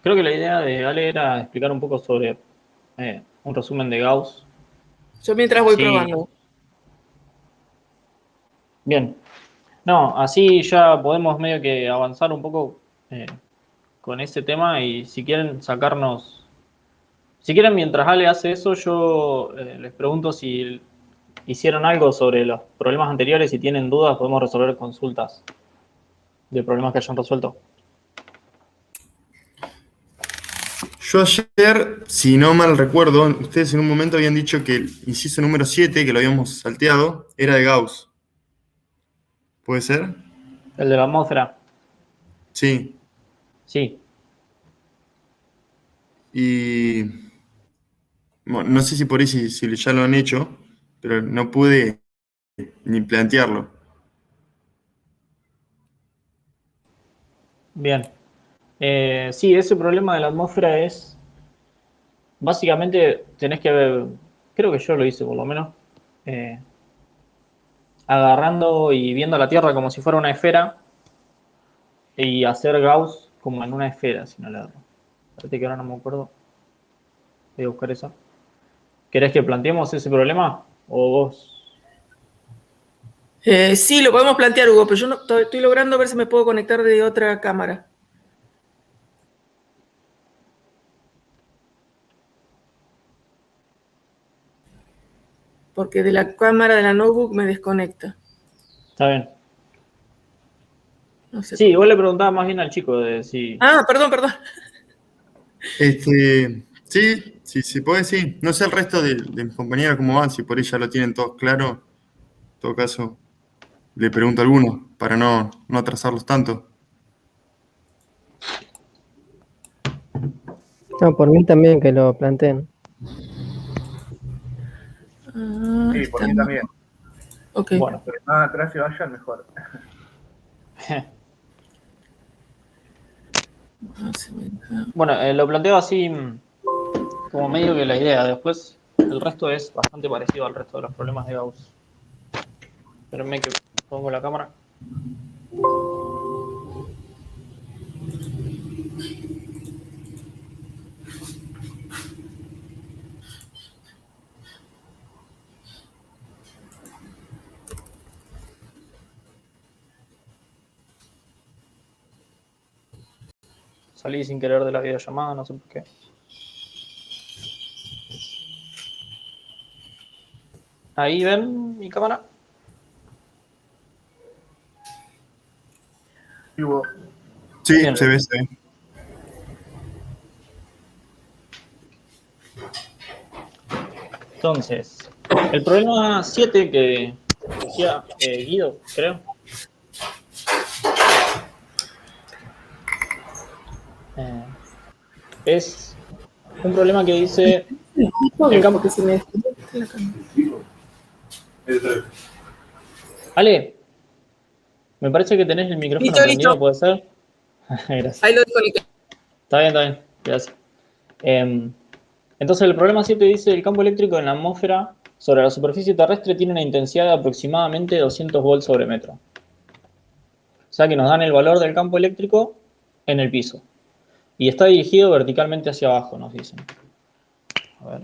creo que la idea de Ale era explicar un poco sobre un resumen de Gauss. Yo mientras voy Así, probando. bien. No, así ya podemos medio que avanzar un poco con ese tema y si quieren sacarnos... Si quieren, mientras Ale hace eso, yo les pregunto si hicieron algo sobre los problemas anteriores. Si tienen dudas, podemos resolver consultas de problemas que hayan resuelto. Yo ayer, si no mal recuerdo, ustedes en un momento habían dicho que el inciso número 7, que lo habíamos salteado, era de Gauss. ¿Puede ser? El de la atmósfera, Sí. sí. Y bueno, no sé si por ahí si ya lo han hecho, pero no pude ni plantearlo. Bien. Sí, ese problema de la atmósfera es... Básicamente tenés que ver... Creo que yo lo hice por lo menos. eh, Agarrando y viendo la Tierra como si fuera una esfera y hacer Gauss como en una esfera, si no le erro. Espérate que ahora no me acuerdo. Voy a buscar eso. ¿Querés que planteemos ese problema? ¿O vos? Sí, lo podemos plantear, Hugo, pero yo no, estoy logrando ver si me puedo conectar de otra cámara. Porque de la cámara de la notebook me desconecta. Está bien. No sé Sí, por vos qué. le preguntabas más bien al chico de si... Ah, perdón, perdón. Sí, sí, puede, sí. No sé el resto de mis compañeros cómo van, si por ahí ya lo tienen todos claro. En todo caso, le pregunto a alguno para no atrasarlos tanto. No, por mí también que lo planteen. Ah, Sí, por mí estamos. también. Ok. Bueno. Pero más atrás se vayan, mejor. Bueno, lo planteo así como medio que la idea. Después el resto es bastante parecido al resto de los problemas de Gauss. Espérenme que pongo la cámara. Salí sin querer de la videollamada, no sé por qué. Ahí ven mi cámara. Y hubo Sí, Bien. se ve, se ve. Entonces, el problema 7 que decía Guido, creo, es un problema que dice el campo... Porque se me desconecta la cámara. Ale, me parece que tenés el micrófono Listo, prendido, listo. ¿puede ser? Gracias. Ahí lo desconecté. Está bien, gracias. Entonces el problema 7 dice el campo eléctrico en la atmósfera sobre la superficie terrestre tiene una intensidad de aproximadamente 200 volts sobre metro. O sea que nos dan el valor del campo eléctrico en el piso. Y está dirigido verticalmente hacia abajo, nos dicen. A ver.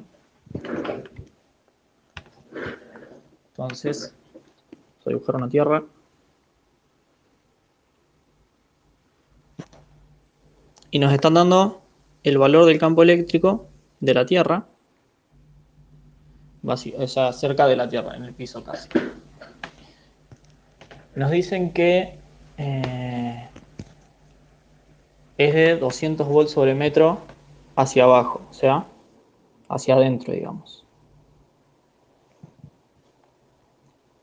Entonces, voy a dibujar una tierra. Y nos están dando el valor del campo eléctrico de la Tierra, o sea, cerca de la Tierra, en el piso casi. Nos dicen que es de 200 volts sobre metro hacia abajo, o sea, hacia adentro, digamos.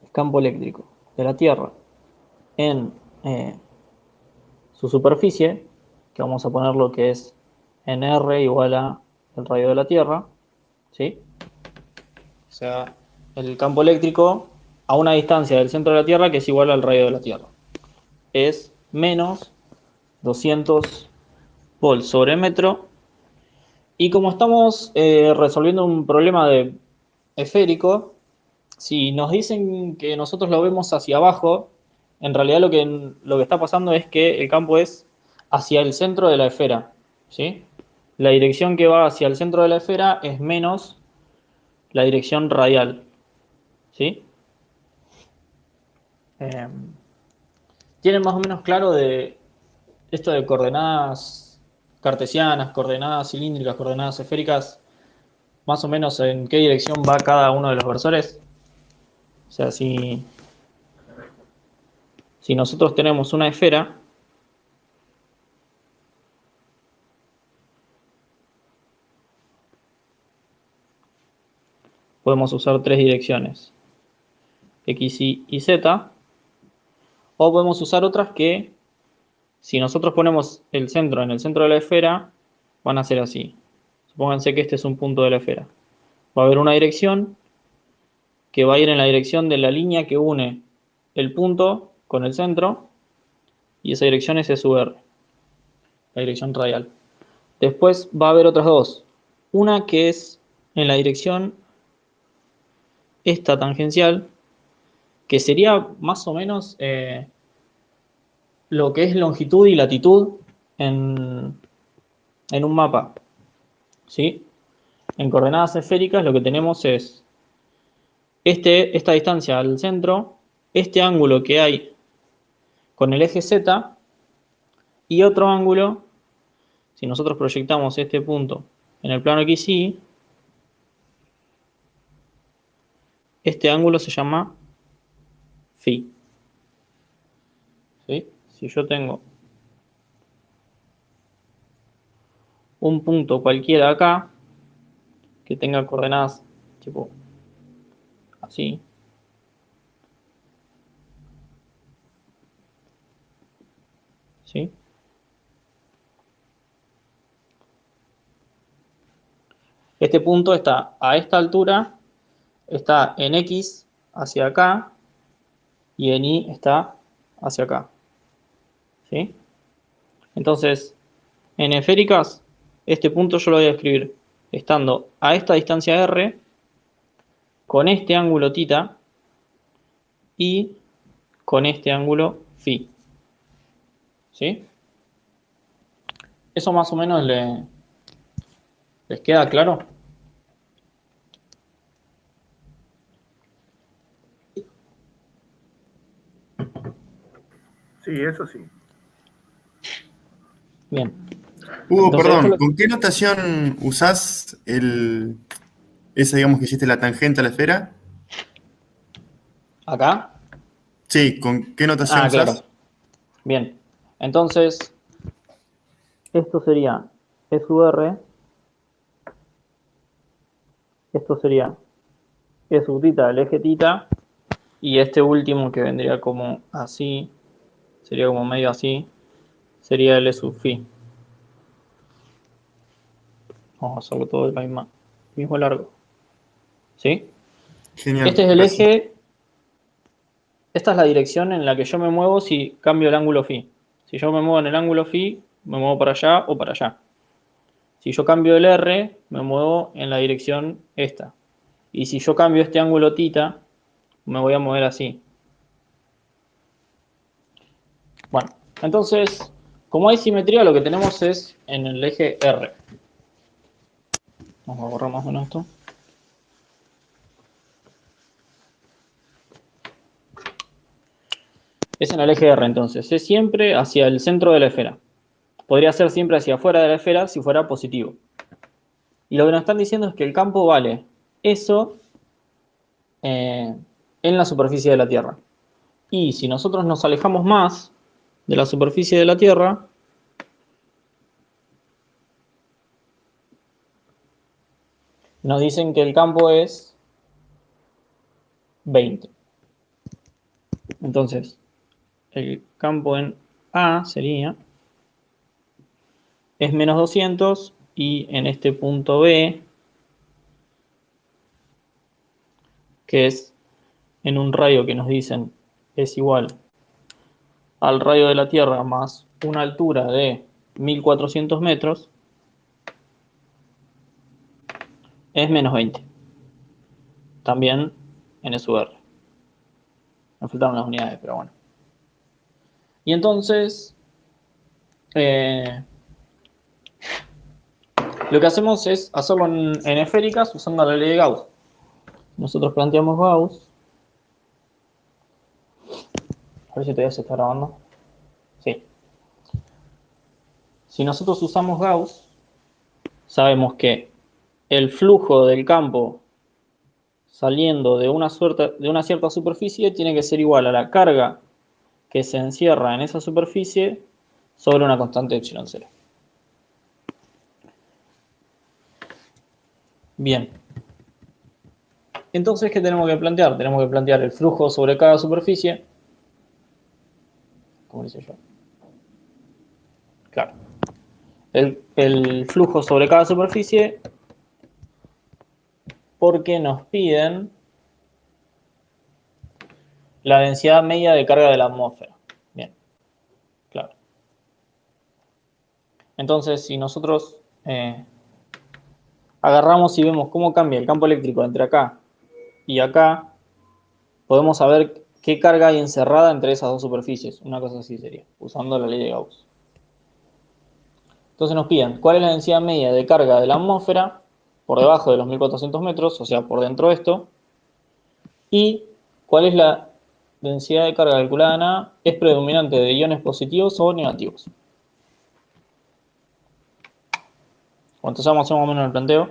El campo eléctrico de la Tierra en su superficie, que vamos a poner lo que es en R igual a el radio de la Tierra, ¿sí? O sea, el campo eléctrico a una distancia del centro de la Tierra que es igual al radio de la Tierra. Es menos 200 volts sobre metro. Y como estamos resolviendo un problema de esférico, si nos dicen que nosotros lo vemos hacia abajo, en realidad lo que está pasando es que el campo es hacia el centro de la esfera, ¿sí? la dirección que va hacia el centro de la esfera es menos la dirección radial. ¿Sí? ¿Tienen más o menos claro de esto de coordenadas cartesianas, coordenadas cilíndricas, coordenadas esféricas? Más o menos en qué dirección va cada uno de los versores. O sea, si nosotros tenemos una esfera, podemos usar tres direcciones, X, Y Z, o podemos usar otras que, si nosotros ponemos el centro en el centro de la esfera, van a ser así. Supónganse que este es un punto de la esfera. Va a haber una dirección que va a ir en la dirección de la línea que une el punto con el centro, y esa dirección es S sub R, la dirección radial. Después va a haber otras dos. Una que es en la dirección esta tangencial, que sería más o menos lo que es longitud y latitud en un mapa. ¿Sí? En coordenadas esféricas lo que tenemos es esta distancia al centro, este ángulo que hay con el eje Z y otro ángulo, si nosotros proyectamos este punto en el plano XY, este ángulo se llama phi. ¿Sí? Si yo tengo un punto cualquiera acá, que tenga coordenadas tipo así, ¿sí? Este punto está a esta altura, está en X hacia acá y en Y está hacia acá. ¿Sí? Entonces, en esféricas, este punto yo lo voy a escribir estando a esta distancia R, con este ángulo θ y con este ángulo phi. ¿Sí? ¿Eso más o menos les queda claro? Sí, eso sí. Bien. Hugo, Entonces, perdón, ¿con qué notación usás esa, digamos, que hiciste la tangente a la esfera? acá. Sí, ¿con qué notación Ah, claro. usás? Bien. Entonces, esto sería E sub R, esto sería E sub θ, el eje θ, y este último que vendría como así, sería como medio así, sería el E sub phi. Vamos a hacerlo todo del mismo largo. ¿Sí? Este Genial, es el gracias. eje, esta es la dirección en la que yo me muevo si cambio el ángulo phi. Si yo me muevo en el ángulo phi, me muevo para allá o para allá. Si yo cambio el R, me muevo en la dirección esta. Y si yo cambio este ángulo θ, me voy a mover así. Bueno, entonces, como hay simetría, lo que tenemos es en el eje R. Vamos a borrar más o menos esto. Es en el eje R, entonces. Es siempre hacia el centro de la esfera. Podría ser siempre hacia afuera de la esfera si fuera positivo. Y lo que nos están diciendo es que el campo vale eso en la superficie de la Tierra. Y si nosotros nos alejamos más de la superficie de la Tierra, nos dicen que el campo es 20. Entonces, el campo en A sería es menos 200 y en este punto B, que es en un radio que nos dicen es igual al radio de la Tierra más una altura de 1400 metros, es menos 20. También en SUR. Me faltaron las unidades, pero bueno. Y entonces, Lo que hacemos es hacerlo en esféricas usando la ley de Gauss. Nosotros planteamos Gauss. A ver si todavía se está grabando. Sí. Si nosotros usamos Gauss, sabemos que el flujo del campo saliendo de una cierta superficie tiene que ser igual a la carga que se encierra en esa superficie sobre una constante de epsilon 0. Bien. Entonces, ¿qué tenemos que plantear? Tenemos que plantear el flujo sobre cada superficie. ¿Cómo dice yo? Claro. El flujo sobre cada superficie porque nos piden la densidad media de carga de la atmósfera. Bien, claro. Entonces, si nosotros agarramos y vemos cómo cambia el campo eléctrico entre acá y acá, podemos saber qué carga hay encerrada entre esas dos superficies. Una cosa así sería, usando la ley de Gauss. Entonces nos piden cuál es la densidad media de carga de la atmósfera por debajo de los 1400 metros, o sea, por dentro de esto, y cuál es la densidad de carga calculada en A, es predominante de iones positivos o negativos. Cuando ya más o menos el planteo,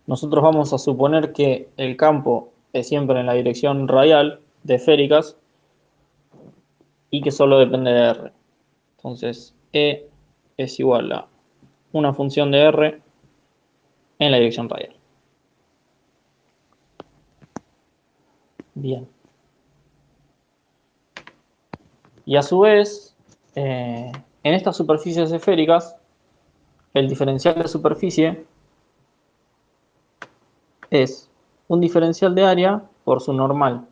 nosotros vamos a suponer que el campo es siempre en la dirección radial de esféricas y que solo depende de R. Entonces, E es igual a una función de R en la dirección radial. Bien. Y a su vez, en estas superficies esféricas, el diferencial de superficie es un diferencial de área por su normal.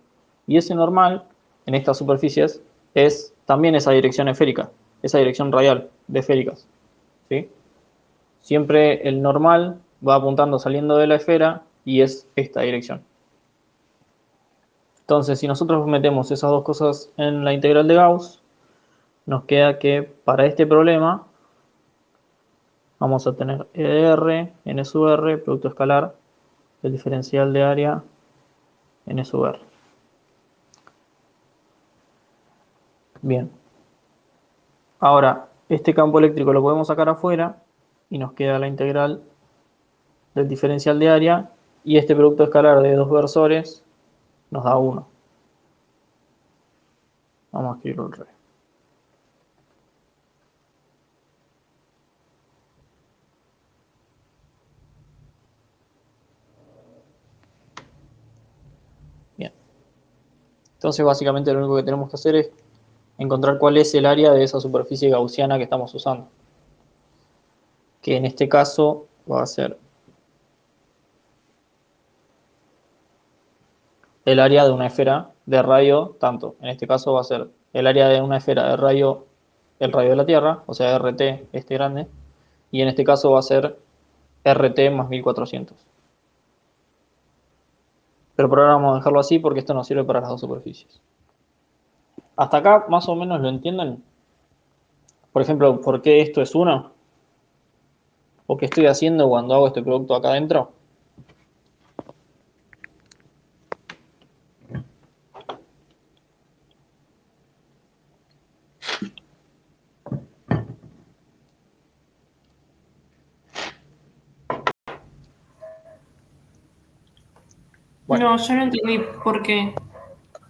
Y ese normal, en estas superficies, es también esa dirección esférica, esa dirección radial de esféricas. ¿Sí? Siempre el normal va apuntando saliendo de la esfera y es esta dirección. Entonces, si nosotros metemos esas dos cosas en la integral de Gauss, nos queda que para este problema vamos a tener E de R, N sub R, producto escalar, el diferencial de área, N sub R. Bien. Ahora, este campo eléctrico lo podemos sacar afuera y nos queda la integral del diferencial de área y este producto escalar de dos versores nos da 1. Vamos a escribirlo al revés. Bien. Entonces, básicamente lo único que tenemos que hacer es encontrar cuál es el área de esa superficie gaussiana que estamos usando. Que en este caso va a ser el área de una esfera de radio tanto. En este caso va a ser el área de una esfera de radio, el radio de la Tierra, o sea, RT, este grande. Y en este caso va a ser RT más 1400. Pero por ahora vamos a dejarlo así porque esto nos sirve para las dos superficies. Hasta acá más o menos lo entienden. Por ejemplo, ¿por qué esto es 1? ¿O qué estoy haciendo cuando hago este producto acá adentro? Bueno, No, yo no entendí por qué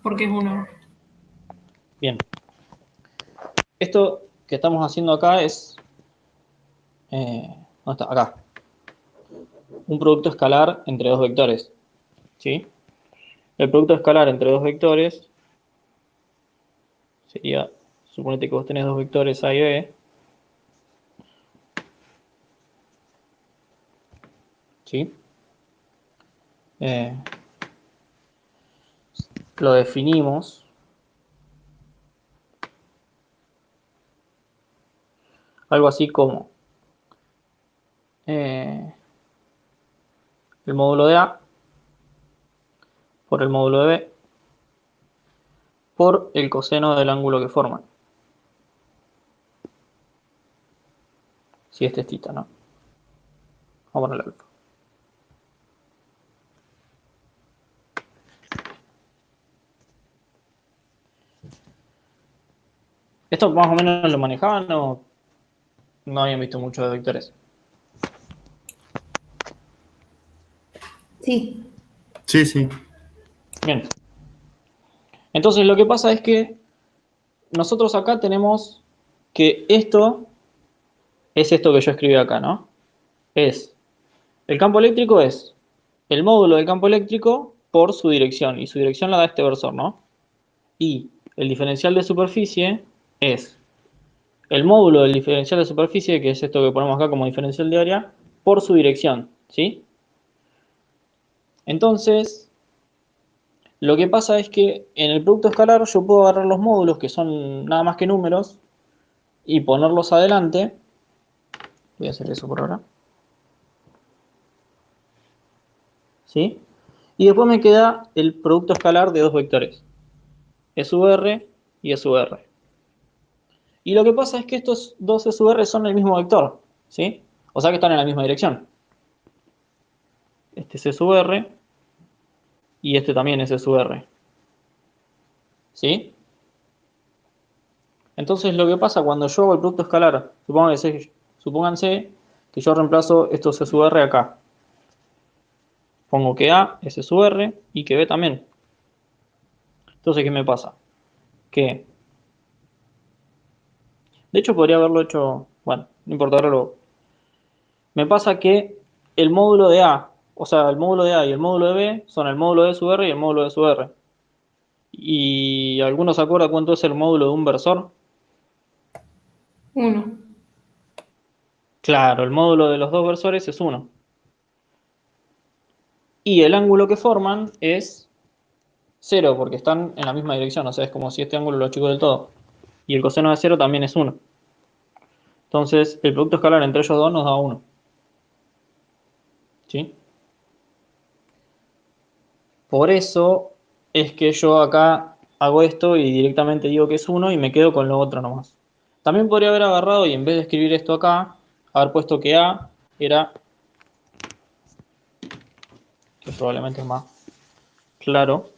es uno. bien. Esto que estamos haciendo acá es... ¿dónde está? Acá. Un producto escalar entre dos vectores. ¿Sí? El producto escalar entre dos vectores sería, suponete que vos tenés dos vectores A y B. ¿Sí? Eh, lo definimos algo así como el módulo de A por el módulo de B por el coseno del ángulo que forman. Si este es θ, ¿no? Vamos a ponerle alfa. ¿Esto más o menos lo manejaban o no habían visto mucho de vectores? Sí. Sí, sí. Bien. Entonces lo que pasa es que nosotros acá tenemos que esto es esto que yo escribí acá, ¿no? El campo eléctrico es el módulo del campo eléctrico por su dirección, y su dirección la da este versor, ¿no? Y el diferencial de superficie es el módulo del diferencial de superficie, que es esto que ponemos acá como diferencial de área, por su dirección, ¿sí? Entonces, lo que pasa es que en el producto escalar yo puedo agarrar los módulos, que son nada más que números, y ponerlos adelante. Voy a hacer eso por ahora. ¿Sí? Y después me queda el producto escalar de dos vectores, SVR y SVR. Y lo que pasa es que estos dos SVR son el mismo vector, ¿sí? O sea que están en la misma dirección. Este es SVR y este también es SVR. ¿Sí? Entonces lo que pasa cuando yo hago el producto escalar, supónganse que yo reemplazo estos SVR acá. Pongo que A es SVR y que B también. Entonces, ¿qué me pasa? Que, de hecho podría haberlo hecho, bueno, no importa, ahora lo... Me pasa que el módulo de A, o sea, el módulo de A y el módulo de B son el módulo de SVR y el módulo de SVR. ¿Y alguno se acuerda cuánto es el módulo de un versor? 1. Claro, el módulo de los dos versores es 1. Y el ángulo que forman es 0, porque están en la misma dirección, o sea, es como si este ángulo lo achico del todo. Y el coseno de 0 también es 1. Entonces, el producto escalar entre ellos dos nos da 1. ¿Sí? Por eso es que yo acá hago esto y directamente digo que es 1 y me quedo con lo otro nomás. También podría haber agarrado y en vez de escribir esto acá, haber puesto que A era, que probablemente es más claro,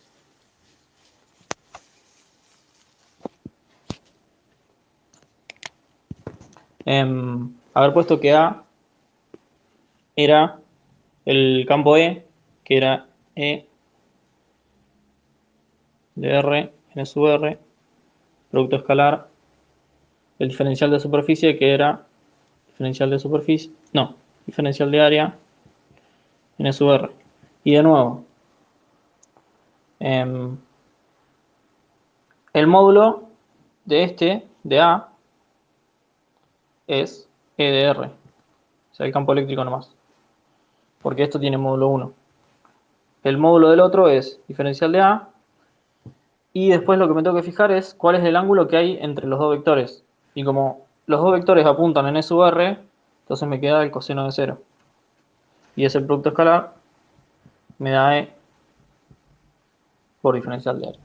haber puesto que A era el campo E, que era E de R en sub R, producto escalar, el diferencial de superficie, que era diferencial de superficie, no, diferencial de área en sub R. Y de nuevo, em, el módulo de este, de A, es E de R, o sea, el campo eléctrico nomás, porque esto tiene módulo 1. El módulo del otro es diferencial de A, y después lo que me tengo que fijar es cuál es el ángulo que hay entre los dos vectores. Y como los dos vectores apuntan en E sub R, entonces me queda el coseno de 0. Y ese producto escalar me da E por diferencial de área.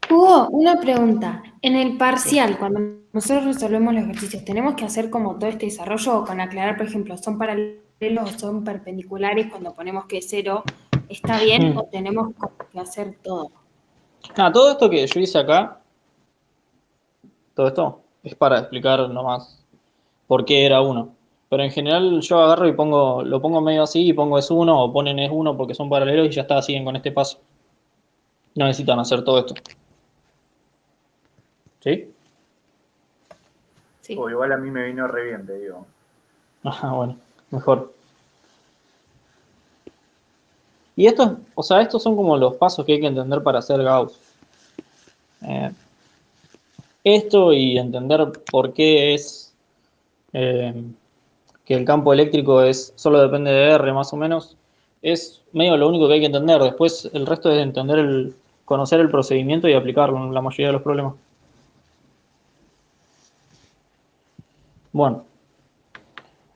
Hugo, una pregunta. En el parcial, cuando nosotros resolvemos los ejercicios, ¿tenemos que hacer como todo este desarrollo con aclarar, por ejemplo, son paralelos o son perpendiculares cuando ponemos que es 0? ¿Está bien o tenemos que hacer todo? Nada, todo esto que yo hice acá, todo esto, es para explicar nomás por qué era 1. Pero en general yo agarro y lo pongo medio así y pongo es 1 o ponen es 1 porque son paralelos y ya está, siguen con este paso. No necesitan hacer todo esto. ¿Sí? Sí. O igual a mí me vino re bien, te digo. Ajá, bueno, mejor. Y estos, o sea, estos son como los pasos que hay que entender para hacer Gauss. Eh, Esto y entender por qué es eh, que el campo eléctrico solo depende de R más o menos, es medio lo único que hay que entender. Después el resto es entender conocer el procedimiento y aplicarlo en la mayoría de los problemas. Bueno,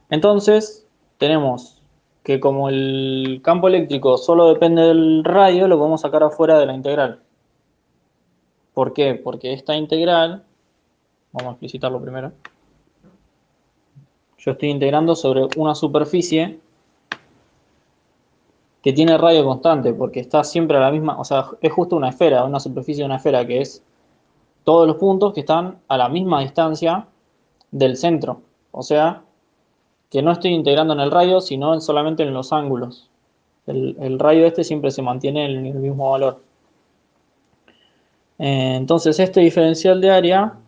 entonces tenemos que como el campo eléctrico solo depende del radio, lo podemos sacar afuera de la integral. ¿Por qué? Porque esta integral, vamos a explicitarlo primero, yo estoy integrando sobre una superficie que tiene radio constante, porque está siempre a la misma, o sea, es justo una esfera, una superficie de una esfera, que es todos los puntos que están a la misma distancia del centro. O sea, que no estoy integrando en el radio, sino solamente en los ángulos. El radio este siempre se mantiene en el mismo valor. Entonces este diferencial de área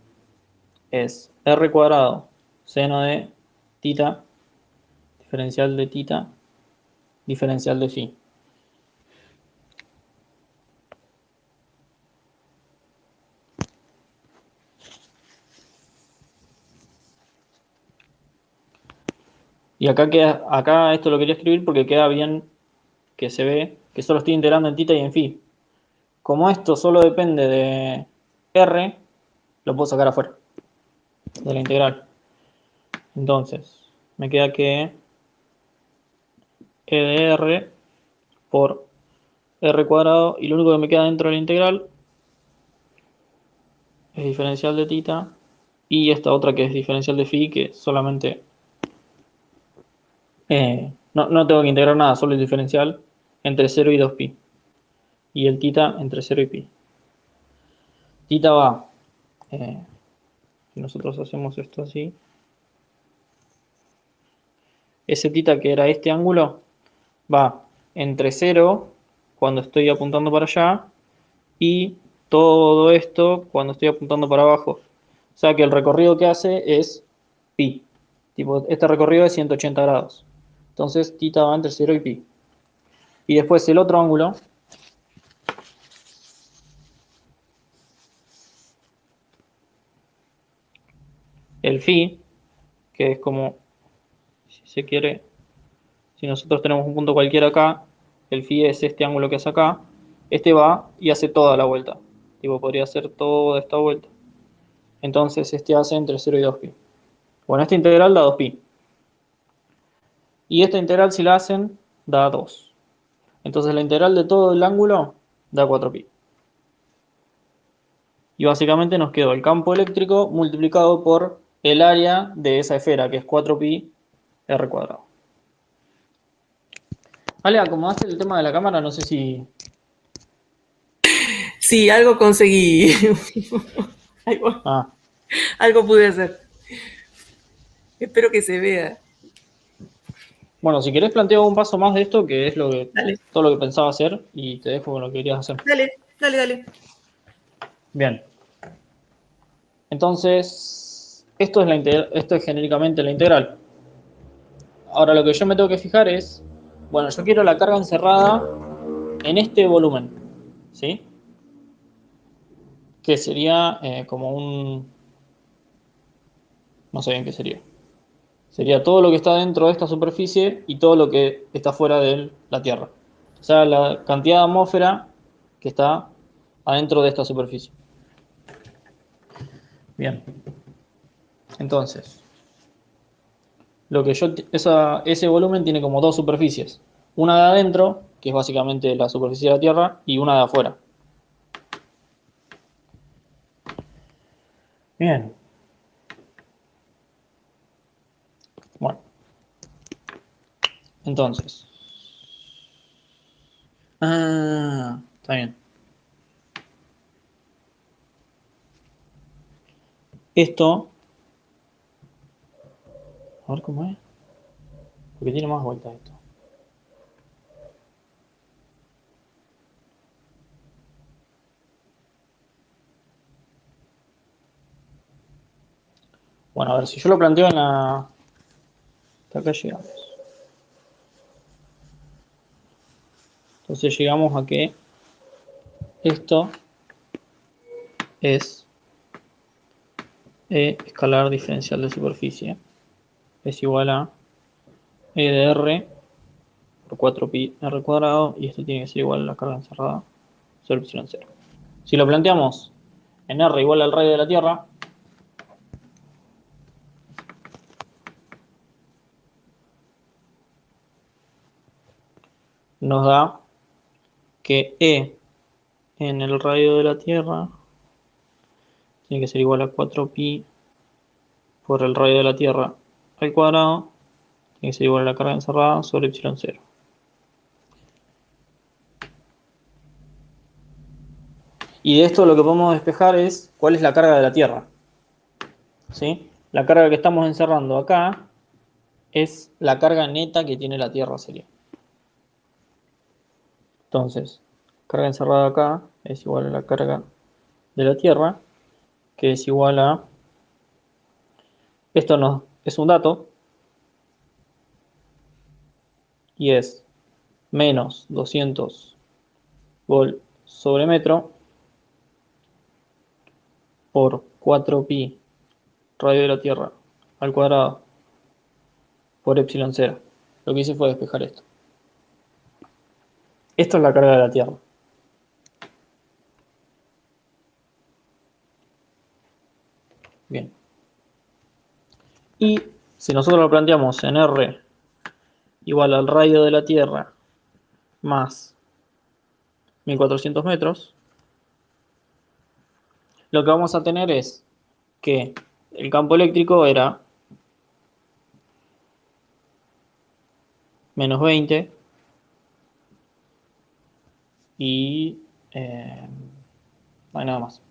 es r cuadrado seno de tita, diferencial de tita, diferencial de phi. Y acá queda, acá esto lo quería escribir porque queda bien que se ve que solo estoy integrando en tita y en phi. Como esto solo depende de r, lo puedo sacar afuera de la integral. Entonces, me queda que e de r por r cuadrado, y lo único que me queda dentro de la integral es diferencial de tita y esta otra que es diferencial de phi, que solamente no tengo que integrar nada, solo el diferencial entre 0 y 2pi y el tita entre 0 y pi. Tita va, si nosotros hacemos esto así, ese tita que era este ángulo va entre 0 cuando estoy apuntando para allá y todo esto cuando estoy apuntando para abajo. O sea que el recorrido que hace es pi. Tipo, este recorrido es 180 grados. Entonces, tita va entre 0 y pi. Y después el otro ángulo, el phi, que es como, si se quiere, si nosotros tenemos un punto cualquiera acá, el phi es este ángulo que es acá, este va y hace toda la vuelta. Tipo, podría hacer toda esta vuelta. Entonces, este hace entre 0 y 2pi. Bueno, esta integral da 2pi. Y esta integral, si la hacen, da 2. Entonces la integral de todo el ángulo da 4pi. Y básicamente nos quedó el campo eléctrico multiplicado por el área de esa esfera, que es 4pi r cuadrado. Vale, acomodaste el tema de la cámara, no sé si... Sí, algo conseguí. algo, Ah, algo pude hacer. Espero que se vea. bueno, si querés planteo un paso más de esto, que es Dale, todo lo que pensaba hacer, y te dejo con lo que querías hacer. dale. Bien. Entonces, esto es genéricamente la integral. Ahora lo que yo me tengo que fijar es, bueno, yo quiero la carga encerrada en este volumen, ¿sí? Que sería como un... no sé bien qué sería. Sería todo lo que está dentro de esta superficie y todo lo que está fuera de la Tierra. O sea, la cantidad de atmósfera que está adentro de esta superficie. Bien. Entonces, ese volumen tiene como dos superficies. Una de adentro, que es básicamente la superficie de la Tierra, y una de afuera. Bien. Bueno, entonces. Ah, está bien. Esto, a ver cómo es. Porque tiene más vueltas esto. Bueno, a ver, si yo lo planteo en la... hasta acá llegamos. Entonces llegamos a que esto es E escalar diferencial de superficie. Es igual a E de R por 4pi r cuadrado, y esto tiene que ser igual a la carga encerrada sobre epsilon 0. Si lo planteamos en R igual al radio de la Tierra, nos da que E en el radio de la Tierra tiene que ser igual a 4pi por el radio de la Tierra al cuadrado tiene que ser igual a la carga encerrada sobre epsilon 0. Y de esto lo que podemos despejar es cuál es la carga de la Tierra. ¿Sí? La carga que estamos encerrando acá es la carga neta que tiene la Tierra, sería. Entonces, carga encerrada acá es igual a la carga de la Tierra, que es igual a... Esto no, es un dato, y es menos 200 volt sobre metro por 4pi radio de la Tierra al cuadrado por epsilon 0. Lo que hice fue despejar esto. Esto es la carga de la Tierra. Bien. Y si nosotros lo planteamos en R igual al radio de la Tierra más 1400 metros, lo que vamos a tener es que el campo eléctrico era menos 20 y no hay nada más.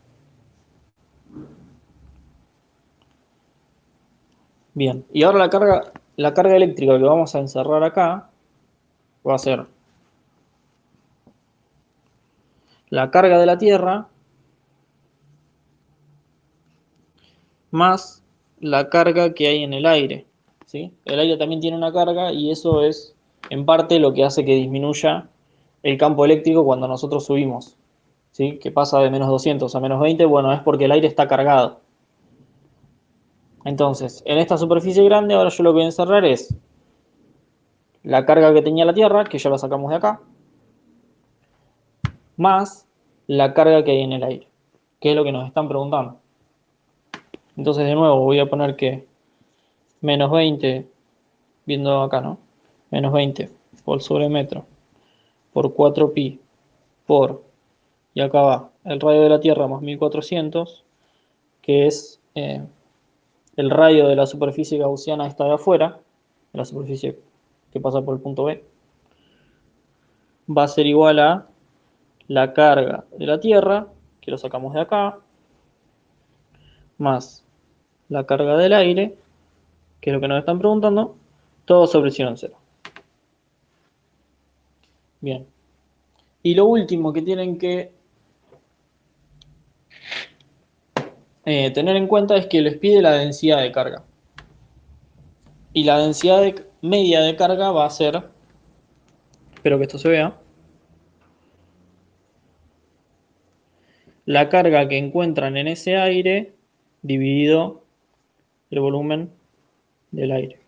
Bien, y ahora la carga eléctrica que vamos a encerrar acá va a ser la carga de la Tierra más la carga que hay en el aire, ¿sí? El aire también tiene una carga y eso es en parte lo que hace que disminuya el campo eléctrico cuando nosotros subimos, ¿sí? Que pasa de menos 200 a menos 20, bueno, es porque el aire está cargado. Entonces, en esta superficie grande, ahora yo lo que voy a encerrar es la carga que tenía la Tierra, que ya la sacamos de acá, más la carga que hay en el aire, que es lo que nos están preguntando. Entonces, de nuevo, voy a poner que menos 20, viendo acá, ¿no? Menos 20 volt sobre metro por 4pi por, y acá va, el radio de la Tierra más 1400, que es el radio de la superficie gaussiana esta de afuera, de la superficie que pasa por el punto B, va a ser igual a la carga de la Tierra, que lo sacamos de acá, más la carga del aire, que es lo que nos están preguntando, todo sobre epsilon 0. Bien. Y lo último que tienen que tener en cuenta es que les pide la densidad de carga. Y la densidad media de carga va a ser, espero que esto se vea, la carga que encuentran en ese aire dividido el volumen del aire.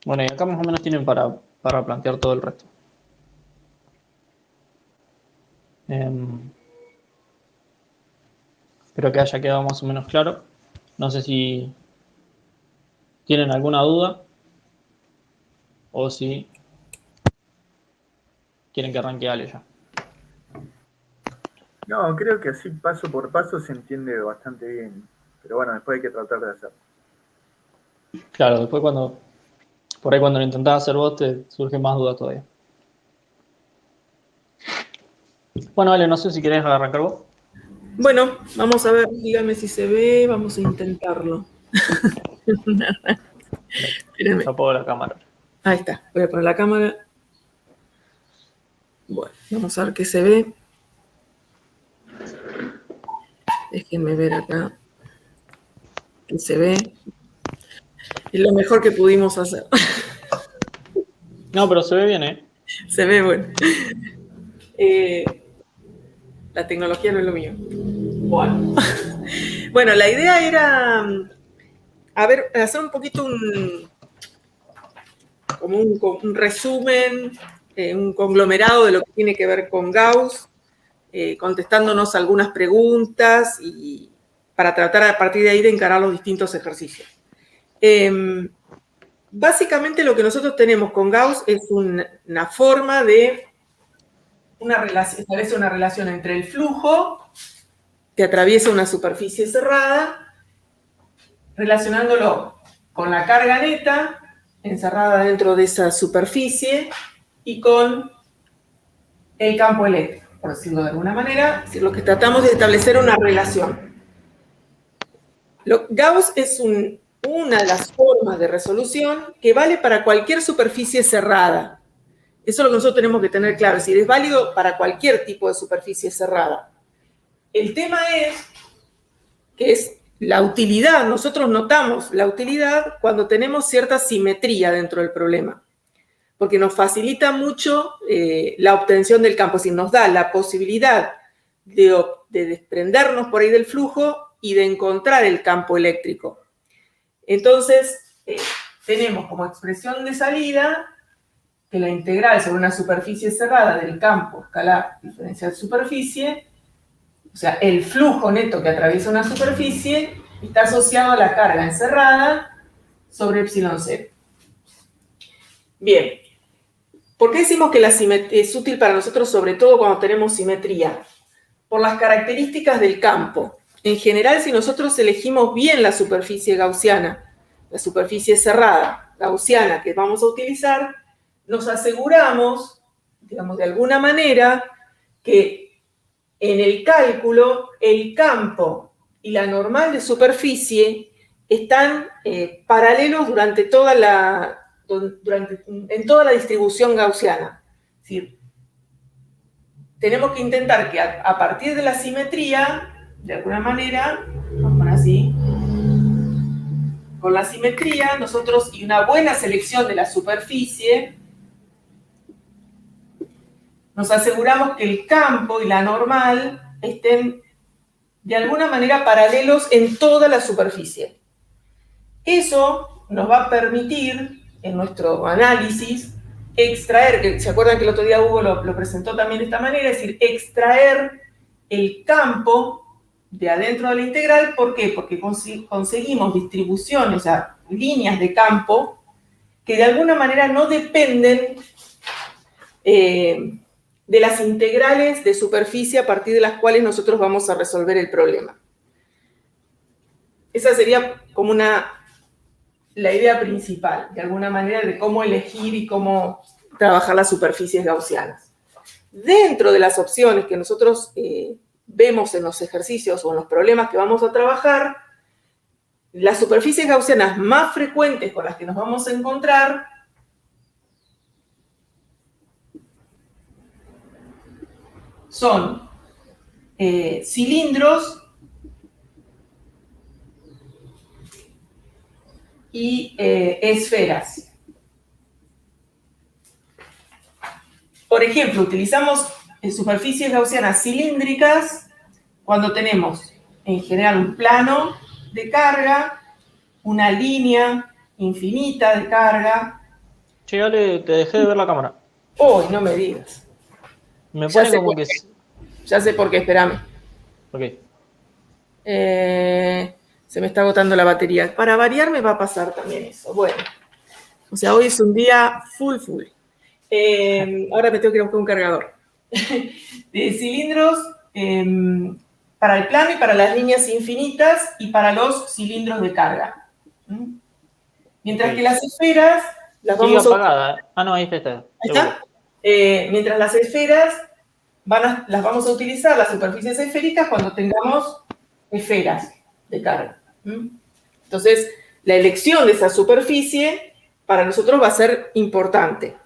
Bueno, y acá más o menos tienen para plantear todo el resto. Espero que haya quedado más o menos claro. No sé si tienen alguna duda o si quieren que arranque Ale ya. No, creo que así paso por paso se entiende bastante bien. Pero bueno, después hay que tratar de hacerlo. Claro, después por ahí cuando lo intentás hacer vos te surgen más dudas todavía. Bueno, Ale, no sé si querés arrancar vos. Bueno, vamos a ver, dígame si se ve, vamos a intentarlo. Espérenme. Apago la cámara. Ahí está, voy a poner la cámara. Bueno, vamos a ver qué se ve. Déjenme ver acá qué se ve. Es lo mejor que pudimos hacer. No, pero se ve bien, ¿eh? Se ve bueno. La tecnología no es lo mío. Bueno. Bueno, la idea era hacer un poquito como un resumen, un conglomerado de lo que tiene que ver con Gauss, contestándonos algunas preguntas y para tratar a partir de ahí de encarar los distintos ejercicios. Básicamente lo que nosotros tenemos con Gauss es una forma de establece una relación entre el flujo que atraviesa una superficie cerrada relacionándolo con la carga neta encerrada dentro de esa superficie y con el campo eléctrico, por decirlo de alguna manera. Es decir, lo que tratamos de establecer una relación. Gauss es una de las formas de resolución que vale para cualquier superficie cerrada. Eso es lo que nosotros tenemos que tener claro, es decir, es válido para cualquier tipo de superficie cerrada. El tema es que es la utilidad. Nosotros notamos la utilidad cuando tenemos cierta simetría dentro del problema, porque nos facilita mucho la obtención del campo, es decir, nos da la posibilidad de desprendernos por ahí del flujo y de encontrar el campo eléctrico. Entonces, tenemos como expresión de salida que la integral sobre una superficie cerrada del campo escalar diferencial superficie, o sea, el flujo neto que atraviesa una superficie, está asociado a la carga encerrada sobre epsilon cero. Bien, ¿por qué decimos que la simetría es útil para nosotros, sobre todo cuando tenemos simetría? Por las características del campo. En general, si nosotros elegimos bien la superficie gaussiana, la superficie cerrada gaussiana que vamos a utilizar, nos aseguramos, digamos, de alguna manera, que en el cálculo el campo y la normal de superficie están paralelos durante toda en toda la distribución gaussiana. Es decir, tenemos que intentar que a partir de la simetría, de alguna manera, vamos a poner así, con la simetría nosotros y una buena selección de la superficie, nos aseguramos que el campo y la normal estén de alguna manera paralelos en toda la superficie. Eso nos va a permitir, en nuestro análisis, extraer, que se acuerdan que el otro día Hugo lo presentó también de esta manera, es decir, extraer el campo de adentro de la integral. ¿Por qué? Porque conseguimos distribuciones, o sea, líneas de campo que de alguna manera no dependen de las integrales de superficie a partir de las cuales nosotros vamos a resolver el problema. Esa sería como la idea principal, de alguna manera, de cómo elegir y cómo trabajar las superficies gaussianas. Dentro de las opciones que nosotros vemos en los ejercicios o en los problemas que vamos a trabajar, las superficies gaussianas más frecuentes con las que nos vamos a encontrar son cilindros y esferas. Por ejemplo, utilizamos superficies gaussianas cilíndricas cuando tenemos en general un plano de carga, una línea infinita de carga. Che, Ale, te dejé de ver la cámara. ¡Uy, no me digas! Me Ya pone sé como por que... qué. Ya sé por qué, espérame. Ok. Se me está agotando la batería. Para variar me va a pasar también eso. Bueno, o sea, hoy es un día full. Ahora me tengo que ir a buscar un cargador. De cilindros para el plano y para las líneas infinitas y para los cilindros de carga. Mientras Ok. que las esferas las Sigue vamos a... apagada. Ah, no, ahí está. Ahí está. Mientras las esferas las vamos a utilizar, las superficies esféricas, cuando tengamos esferas de carga. Entonces, la elección de esa superficie para nosotros va a ser importante.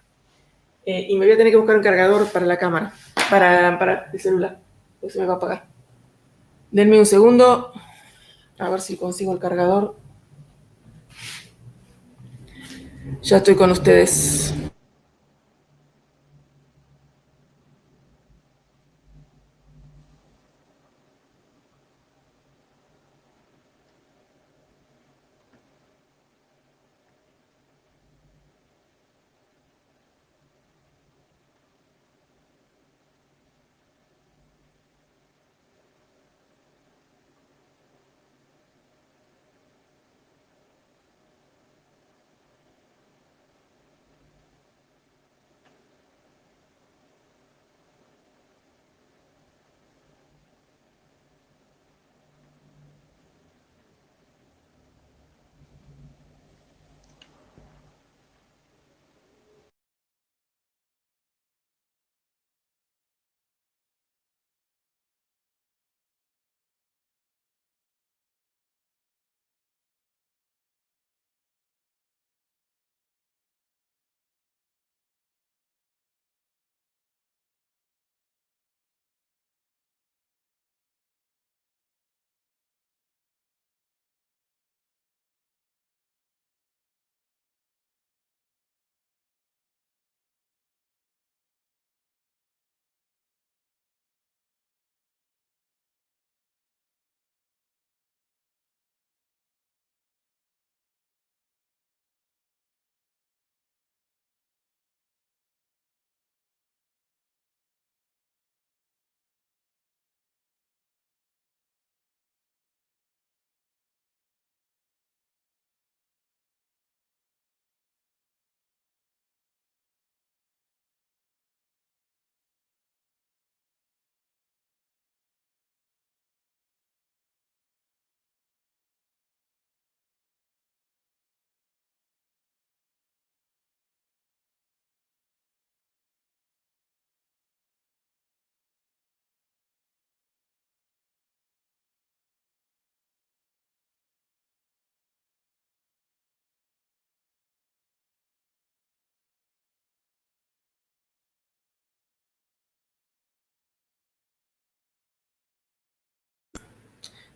Y me voy a tener que buscar un cargador para la cámara, para el celular, porque se me va a apagar. Denme un segundo, a ver si consigo el cargador. Ya estoy con ustedes.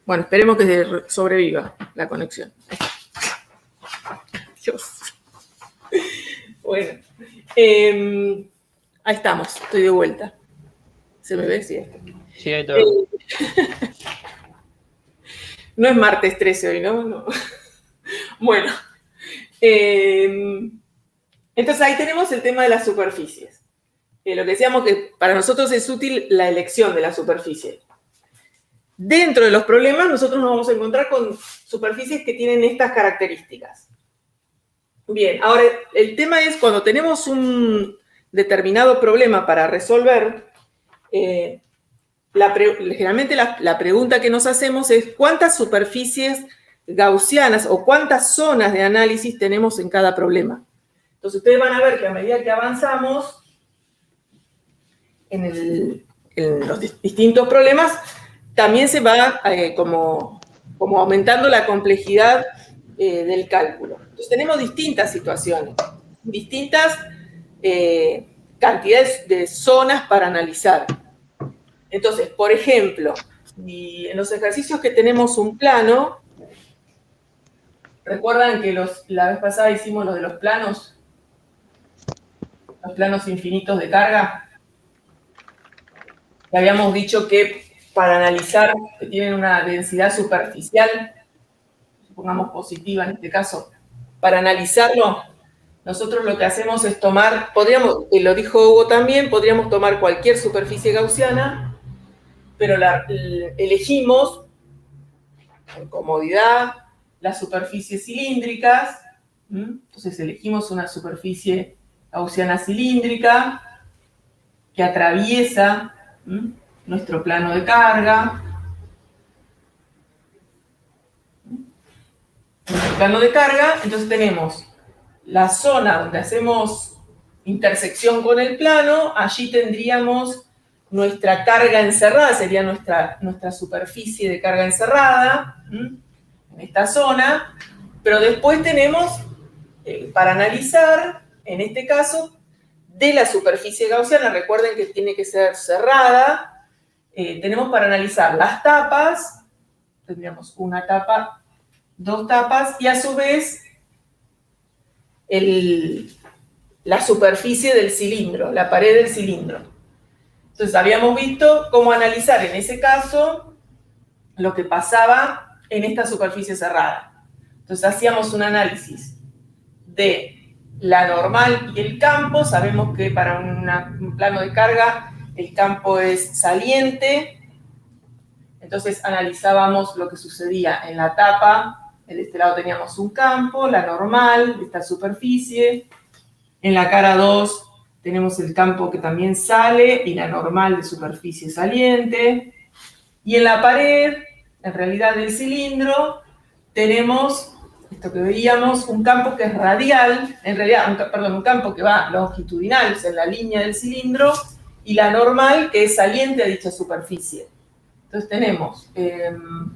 Bueno, esperemos que sobreviva la conexión. Dios. Bueno. Ahí estamos, estoy de vuelta. ¿Se me ve? Sí. Sí, ahí te veo. No es martes 13 hoy, ¿no? No. Bueno. Entonces ahí tenemos el tema de las superficies. Lo que decíamos que para nosotros es útil la elección de la superficie. Dentro de los problemas nosotros nos vamos a encontrar con superficies que tienen estas características. Bien, ahora el tema es cuando tenemos un determinado problema para resolver, generalmente la pregunta que nos hacemos es ¿cuántas superficies gaussianas o cuántas zonas de análisis tenemos en cada problema? Entonces ustedes van a ver que a medida que avanzamos en los distintos problemas, también se va como aumentando la complejidad del cálculo. Entonces tenemos distintas situaciones, distintas cantidades de zonas para analizar. Entonces, por ejemplo, si en los ejercicios que tenemos un plano, ¿recuerdan que la vez pasada hicimos lo de los planos infinitos de carga? Y habíamos dicho que para analizar que tienen una densidad superficial, supongamos positiva en este caso, para analizarlo, nosotros lo que hacemos es tomar, y lo dijo Hugo también, podríamos tomar cualquier superficie gaussiana, pero elegimos, por comodidad, las superficies cilíndricas. Entonces elegimos una superficie gaussiana cilíndrica que atraviesa nuestro plano de carga. Nuestro plano de carga, entonces tenemos la zona donde hacemos intersección con el plano, allí tendríamos nuestra carga encerrada, sería nuestra superficie de carga encerrada, en esta zona, pero después tenemos, para analizar, en este caso, de la superficie gaussiana, recuerden que tiene que ser cerrada, tenemos para analizar las tapas, tendríamos una tapa, dos tapas, y a su vez la superficie del cilindro, la pared del cilindro. Entonces habíamos visto cómo analizar en ese caso lo que pasaba en esta superficie cerrada. Entonces hacíamos un análisis de la normal y el campo. Sabemos que para un plano de carga el campo es saliente. Entonces analizábamos lo que sucedía en la tapa. De este lado teníamos un campo, la normal de esta superficie. En la cara 2 tenemos el campo que también sale y la normal de superficie saliente. Y en la pared, en realidad del cilindro, tenemos esto que veíamos, un campo que es radial, en realidad, un campo que va longitudinal, o sea, en la línea del cilindro, y la normal que es saliente a dicha superficie. Entonces tenemos en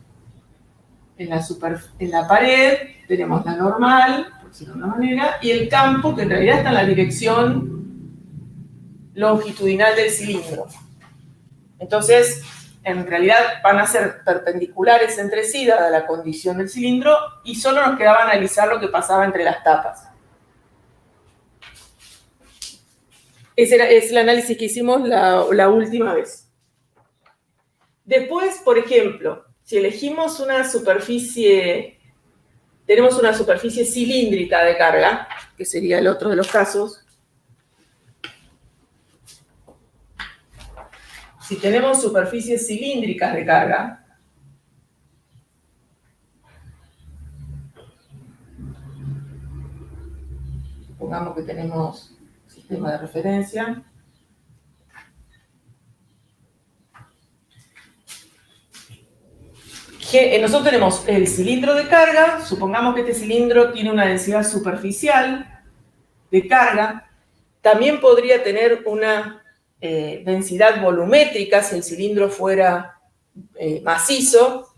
la pared, tenemos la normal, por decirlo de una manera, y el campo que en realidad está en la dirección longitudinal del cilindro. Entonces, en realidad van a ser perpendiculares entre sí, dada la condición del cilindro, y solo nos quedaba analizar lo que pasaba entre las tapas. Ese es el análisis que hicimos la última vez. Después, por ejemplo, si elegimos una superficie, tenemos una superficie cilíndrica de carga, que sería el otro de los casos. Si tenemos superficies cilíndricas de carga, supongamos que tenemos sistema de referencia. Nosotros tenemos el cilindro de carga, supongamos que este cilindro tiene una densidad superficial de carga, también podría tener una densidad volumétrica si el cilindro fuera macizo.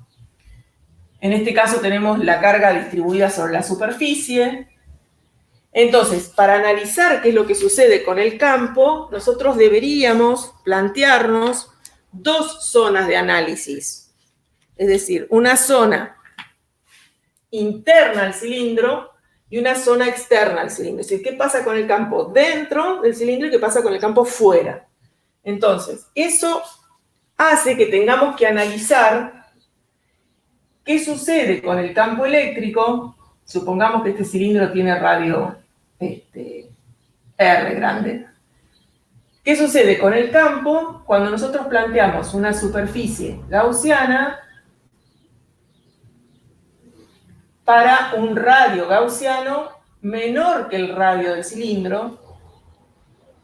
En este caso tenemos la carga distribuida sobre la superficie. Entonces, para analizar qué es lo que sucede con el campo, nosotros deberíamos plantearnos dos zonas de análisis. es decir, una zona interna al cilindro y una zona externa al cilindro. Es decir, ¿qué pasa con el campo dentro del cilindro y qué pasa con el campo fuera? Entonces, eso hace que tengamos que analizar qué sucede con el campo eléctrico. Supongamos que este cilindro tiene radio R grande. ¿Qué sucede con el campo cuando nosotros planteamos una superficie gaussiana para un radio gaussiano menor que el radio del cilindro,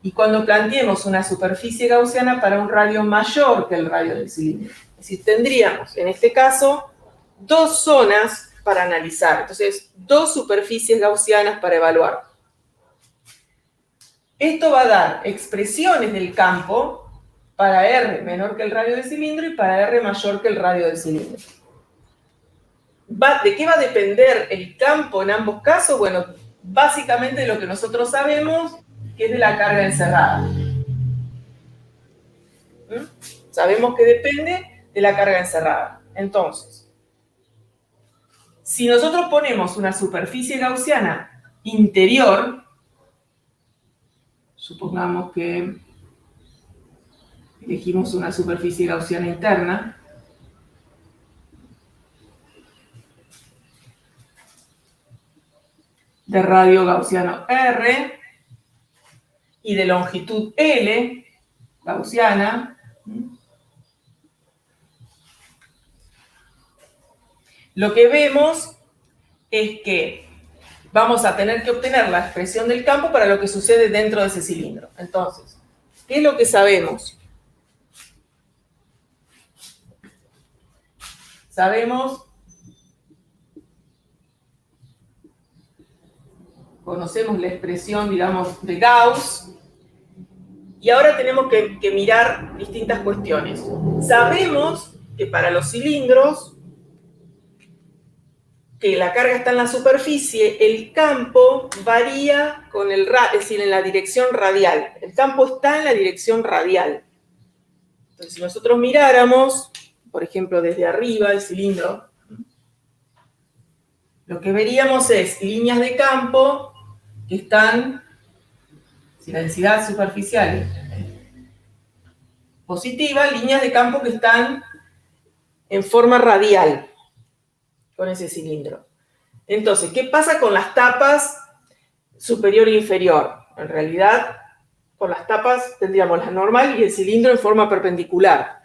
y cuando planteemos una superficie gaussiana para un radio mayor que el radio del cilindro? Es decir, tendríamos, en este caso, dos zonas para analizar. Entonces, dos superficies gaussianas para evaluar. Esto va a dar expresiones del campo para R menor que el radio del cilindro y para R mayor que el radio del cilindro. ¿De qué va a depender el campo en ambos casos? Bueno, básicamente de lo que nosotros sabemos, que es de la carga encerrada. Sabemos que depende de la carga encerrada. Entonces, si nosotros ponemos una superficie gaussiana interior, supongamos que elegimos una superficie gaussiana interna, de radio gaussiano R y de longitud L gaussiana, lo que vemos es que vamos a tener que obtener la expresión del campo para lo que sucede dentro de ese cilindro. Entonces, ¿qué es lo que sabemos? Conocemos la expresión, digamos, de Gauss, y ahora tenemos que mirar distintas cuestiones. Sabemos que para los cilindros, que la carga está en la superficie, el campo varía con es decir, en la dirección radial. El campo está en la dirección radial. Entonces, si nosotros miráramos, por ejemplo, desde arriba el cilindro, lo que veríamos es líneas de campo que están, si la densidad superficial es positiva, líneas de campo que están en forma radial con ese cilindro. Entonces, ¿qué pasa con las tapas superior e inferior? En realidad, con las tapas tendríamos la normal y el cilindro en forma perpendicular,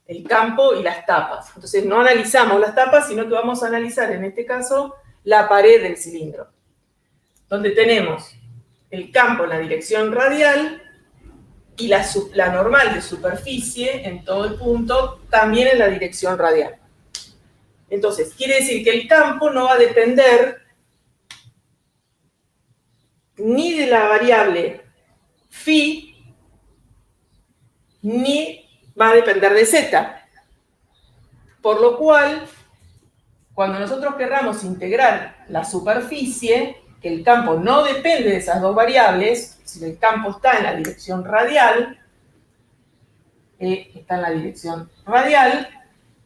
el campo y las tapas. Entonces, no analizamos las tapas, sino que vamos a analizar, en este caso, la pared del cilindro, donde tenemos el campo en la dirección radial y la normal de superficie en todo el punto también en la dirección radial. Entonces, quiere decir que el campo no va a depender ni de la variable phi, ni va a depender de z. Por lo cual, cuando nosotros querramos integrar la superficie, que el campo no depende de esas dos variables, si el campo está en la dirección radial,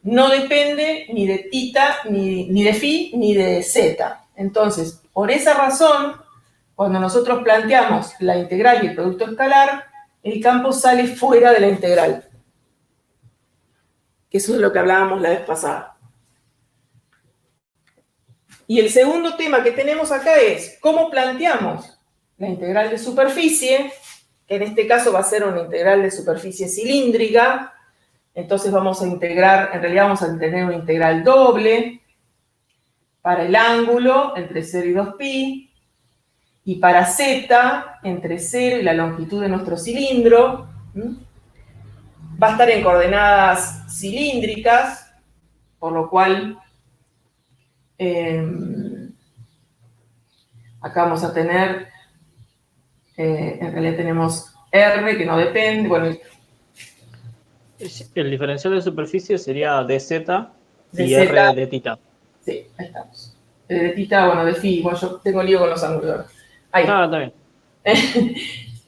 no depende ni de tita, ni de phi, ni de z. Entonces, por esa razón, cuando nosotros planteamos la integral y el producto escalar, el campo sale fuera de la integral. Que eso es lo que hablábamos la vez pasada. Y el segundo tema que tenemos acá es cómo planteamos la integral de superficie, que en este caso va a ser una integral de superficie cilíndrica. Entonces vamos a integrar, en realidad vamos a tener una integral doble para el ángulo entre 0 y 2pi, y para z entre 0 y la longitud de nuestro cilindro. Va a estar en coordenadas cilíndricas, por lo cual acá vamos a tener, en realidad tenemos R que no depende, bueno, El diferencial de superficie sería dz y dz. r de tita. Sí, ahí estamos. De tita, bueno, de phi, bueno, yo tengo lío con los ángulos. Ahí. Ah, está bien.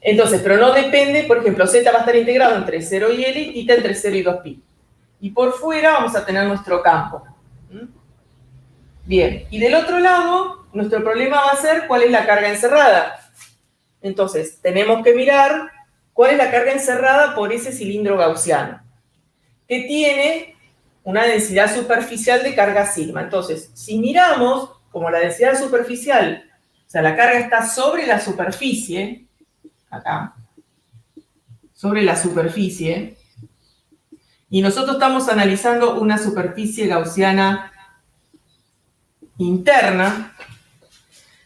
Entonces, pero no depende, por ejemplo, z va a estar integrado entre 0 y L y tita entre 0 y 2pi. y por fuera vamos a tener nuestro campo. Bien, y del otro lado, nuestro problema va a ser cuál es la carga encerrada. Entonces, tenemos que mirar cuál es la carga encerrada por ese cilindro gaussiano, que tiene una densidad superficial de carga sigma. Entonces, si miramos, como la densidad superficial, o sea, la carga está sobre la superficie, acá, sobre la superficie, y nosotros estamos analizando una superficie gaussiana interna,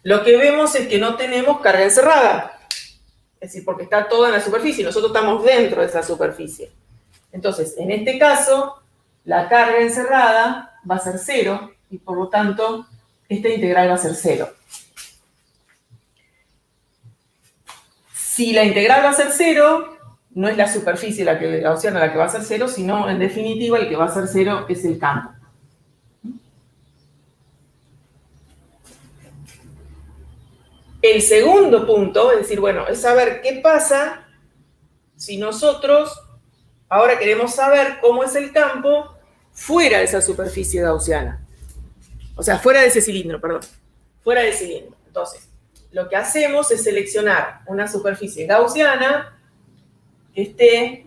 lo que vemos es que no tenemos carga encerrada. Es decir, porque está toda en la superficie, nosotros estamos dentro de esa superficie. Entonces, en este caso, la carga encerrada va a ser 0, y por lo tanto, esta integral va a ser 0. Si la integral va a ser 0, no es la superficie gaussiana la que va a ser 0, sino, en definitiva, el que va a ser 0 es el campo. El segundo punto, es decir, bueno, es saber qué pasa si nosotros ahora queremos saber cómo es el campo fuera de esa superficie gaussiana. O sea, fuera de ese cilindro, perdón. Fuera del cilindro. Entonces, lo que hacemos es seleccionar una superficie gaussiana que esté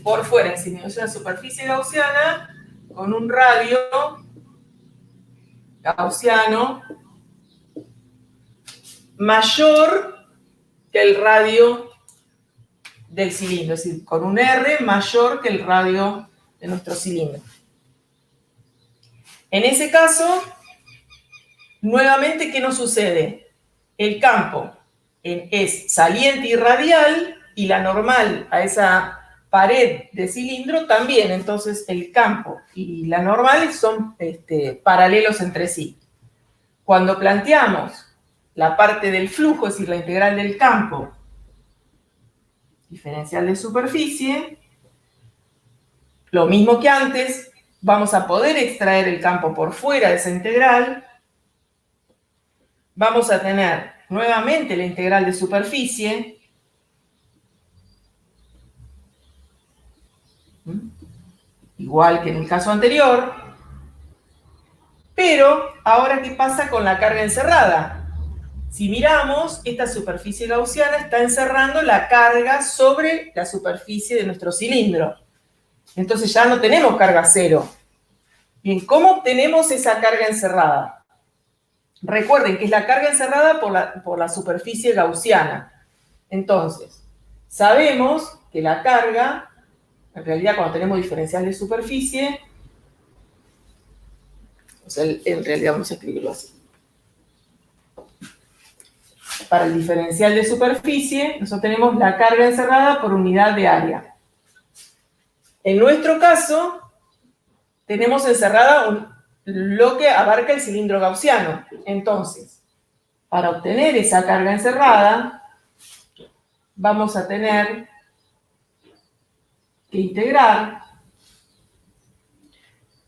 por fuera del cilindro. Es una superficie gaussiana con un radio gaussiano mayor que el radio del cilindro, es decir, con un R mayor que el radio de nuestro cilindro. En ese caso, nuevamente, ¿qué nos sucede? El campo es saliente y radial, y la normal a esa pared de cilindro también. Entonces, el campo y la normal son paralelos entre sí. Cuando planteamos la parte del flujo, es decir, la integral del campo, diferencial de superficie, lo mismo que antes, vamos a poder extraer el campo por fuera de esa integral. Vamos a tener nuevamente la integral de superficie. Igual que en el caso anterior. Pero, ahora, ¿qué pasa con la carga encerrada? Si miramos, esta superficie gaussiana está encerrando la carga sobre la superficie de nuestro cilindro. Entonces ya no tenemos carga 0. Bien, ¿cómo obtenemos esa carga encerrada? Recuerden que es la carga encerrada por la superficie gaussiana. Entonces, sabemos que la carga, en realidad cuando tenemos diferencial de superficie, o sea, en realidad vamos a escribirlo así. Para el diferencial de superficie, nosotros tenemos la carga encerrada por unidad de área. En nuestro caso, tenemos encerrada lo que abarca el cilindro gaussiano. Entonces, para obtener esa carga encerrada, vamos a tener que integrar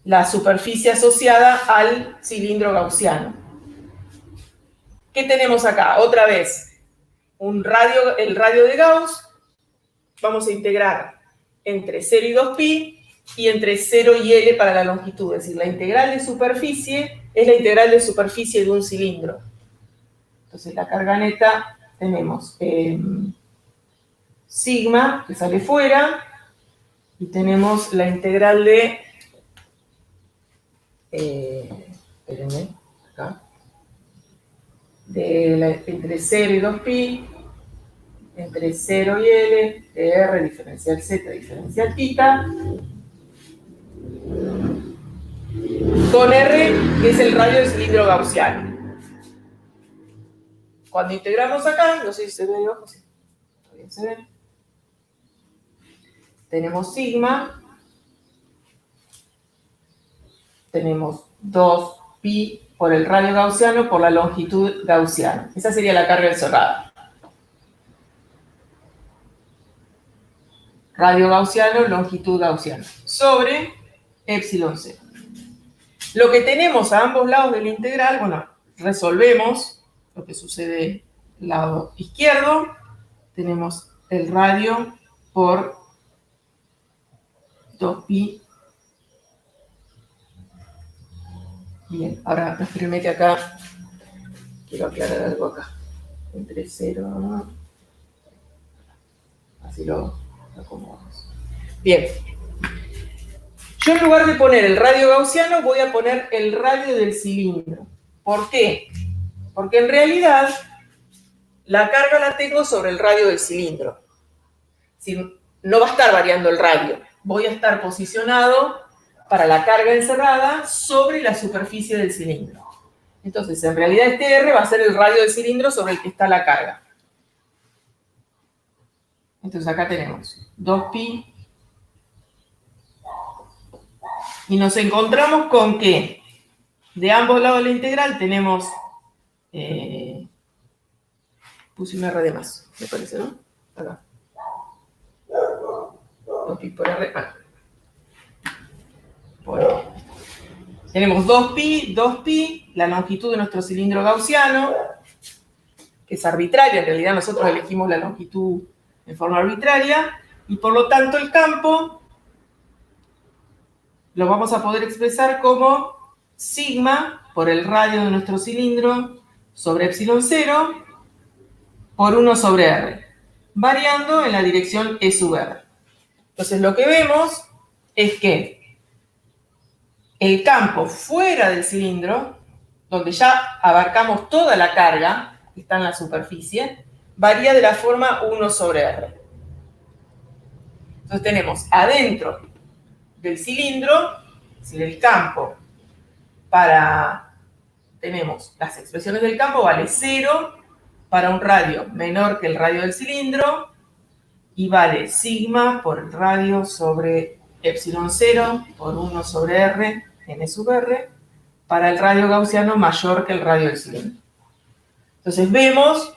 la superficie asociada al cilindro gaussiano. ¿Qué tenemos acá? Otra vez, el radio de Gauss. Vamos a integrar entre 0 y 2pi y entre 0 y L para la longitud. Es decir, la integral de superficie es la integral de superficie de un cilindro. Entonces, la carga neta tenemos sigma, que sale fuera, y tenemos la integral de... espérenme, acá. Entre 0 y 2pi, entre 0 y L, de R diferencial Z diferencial θ, con R, que es el radio del cilindro gaussiano. Cuando integramos acá, no sé si se ve abajo, sí, todavía se ve. Tenemos sigma, tenemos 2pi por el radio gaussiano por la longitud gaussiana. Esa sería la carga encerrada. Radio gaussiano, longitud gaussiana, sobre epsilon 0. Lo que tenemos a ambos lados de la integral, bueno, resolvemos lo que sucede lado izquierdo tenemos el radio por 2pi. Bien, ahora espérenme que acá quiero aclarar algo acá. Entre 0, así lo acomodamos. Bien. Yo en lugar de poner el radio gaussiano voy a poner el radio del cilindro. ¿Por qué? Porque en realidad la carga la tengo sobre el radio del cilindro. Si no va a estar variando el radio. Voy a estar posicionado para la carga encerrada sobre la superficie del cilindro. Entonces, en realidad este R va a ser el radio del cilindro sobre el que está la carga. Entonces acá tenemos 2pi. Y nos encontramos con que de ambos lados de la integral tenemos... puse una R de más, me parece, ¿no? Acá. 2pi por R. Bueno. Tenemos 2pi, la longitud de nuestro cilindro gaussiano, que es arbitraria, en realidad nosotros elegimos la longitud en forma arbitraria, y por lo tanto el campo lo vamos a poder expresar como sigma por el radio de nuestro cilindro sobre epsilon 0 por 1 sobre R, variando en la dirección E sub R. Entonces lo que vemos es que el campo fuera del cilindro, donde ya abarcamos toda la carga que está en la superficie, varía de la forma 1 sobre R. Entonces tenemos adentro del cilindro, es decir, el campo tenemos las expresiones del campo, vale 0 para un radio menor que el radio del cilindro y vale sigma por el radio sobre epsilon 0 por 1 sobre R n sub R para el radio gaussiano mayor que el radio del cilindro. Entonces vemos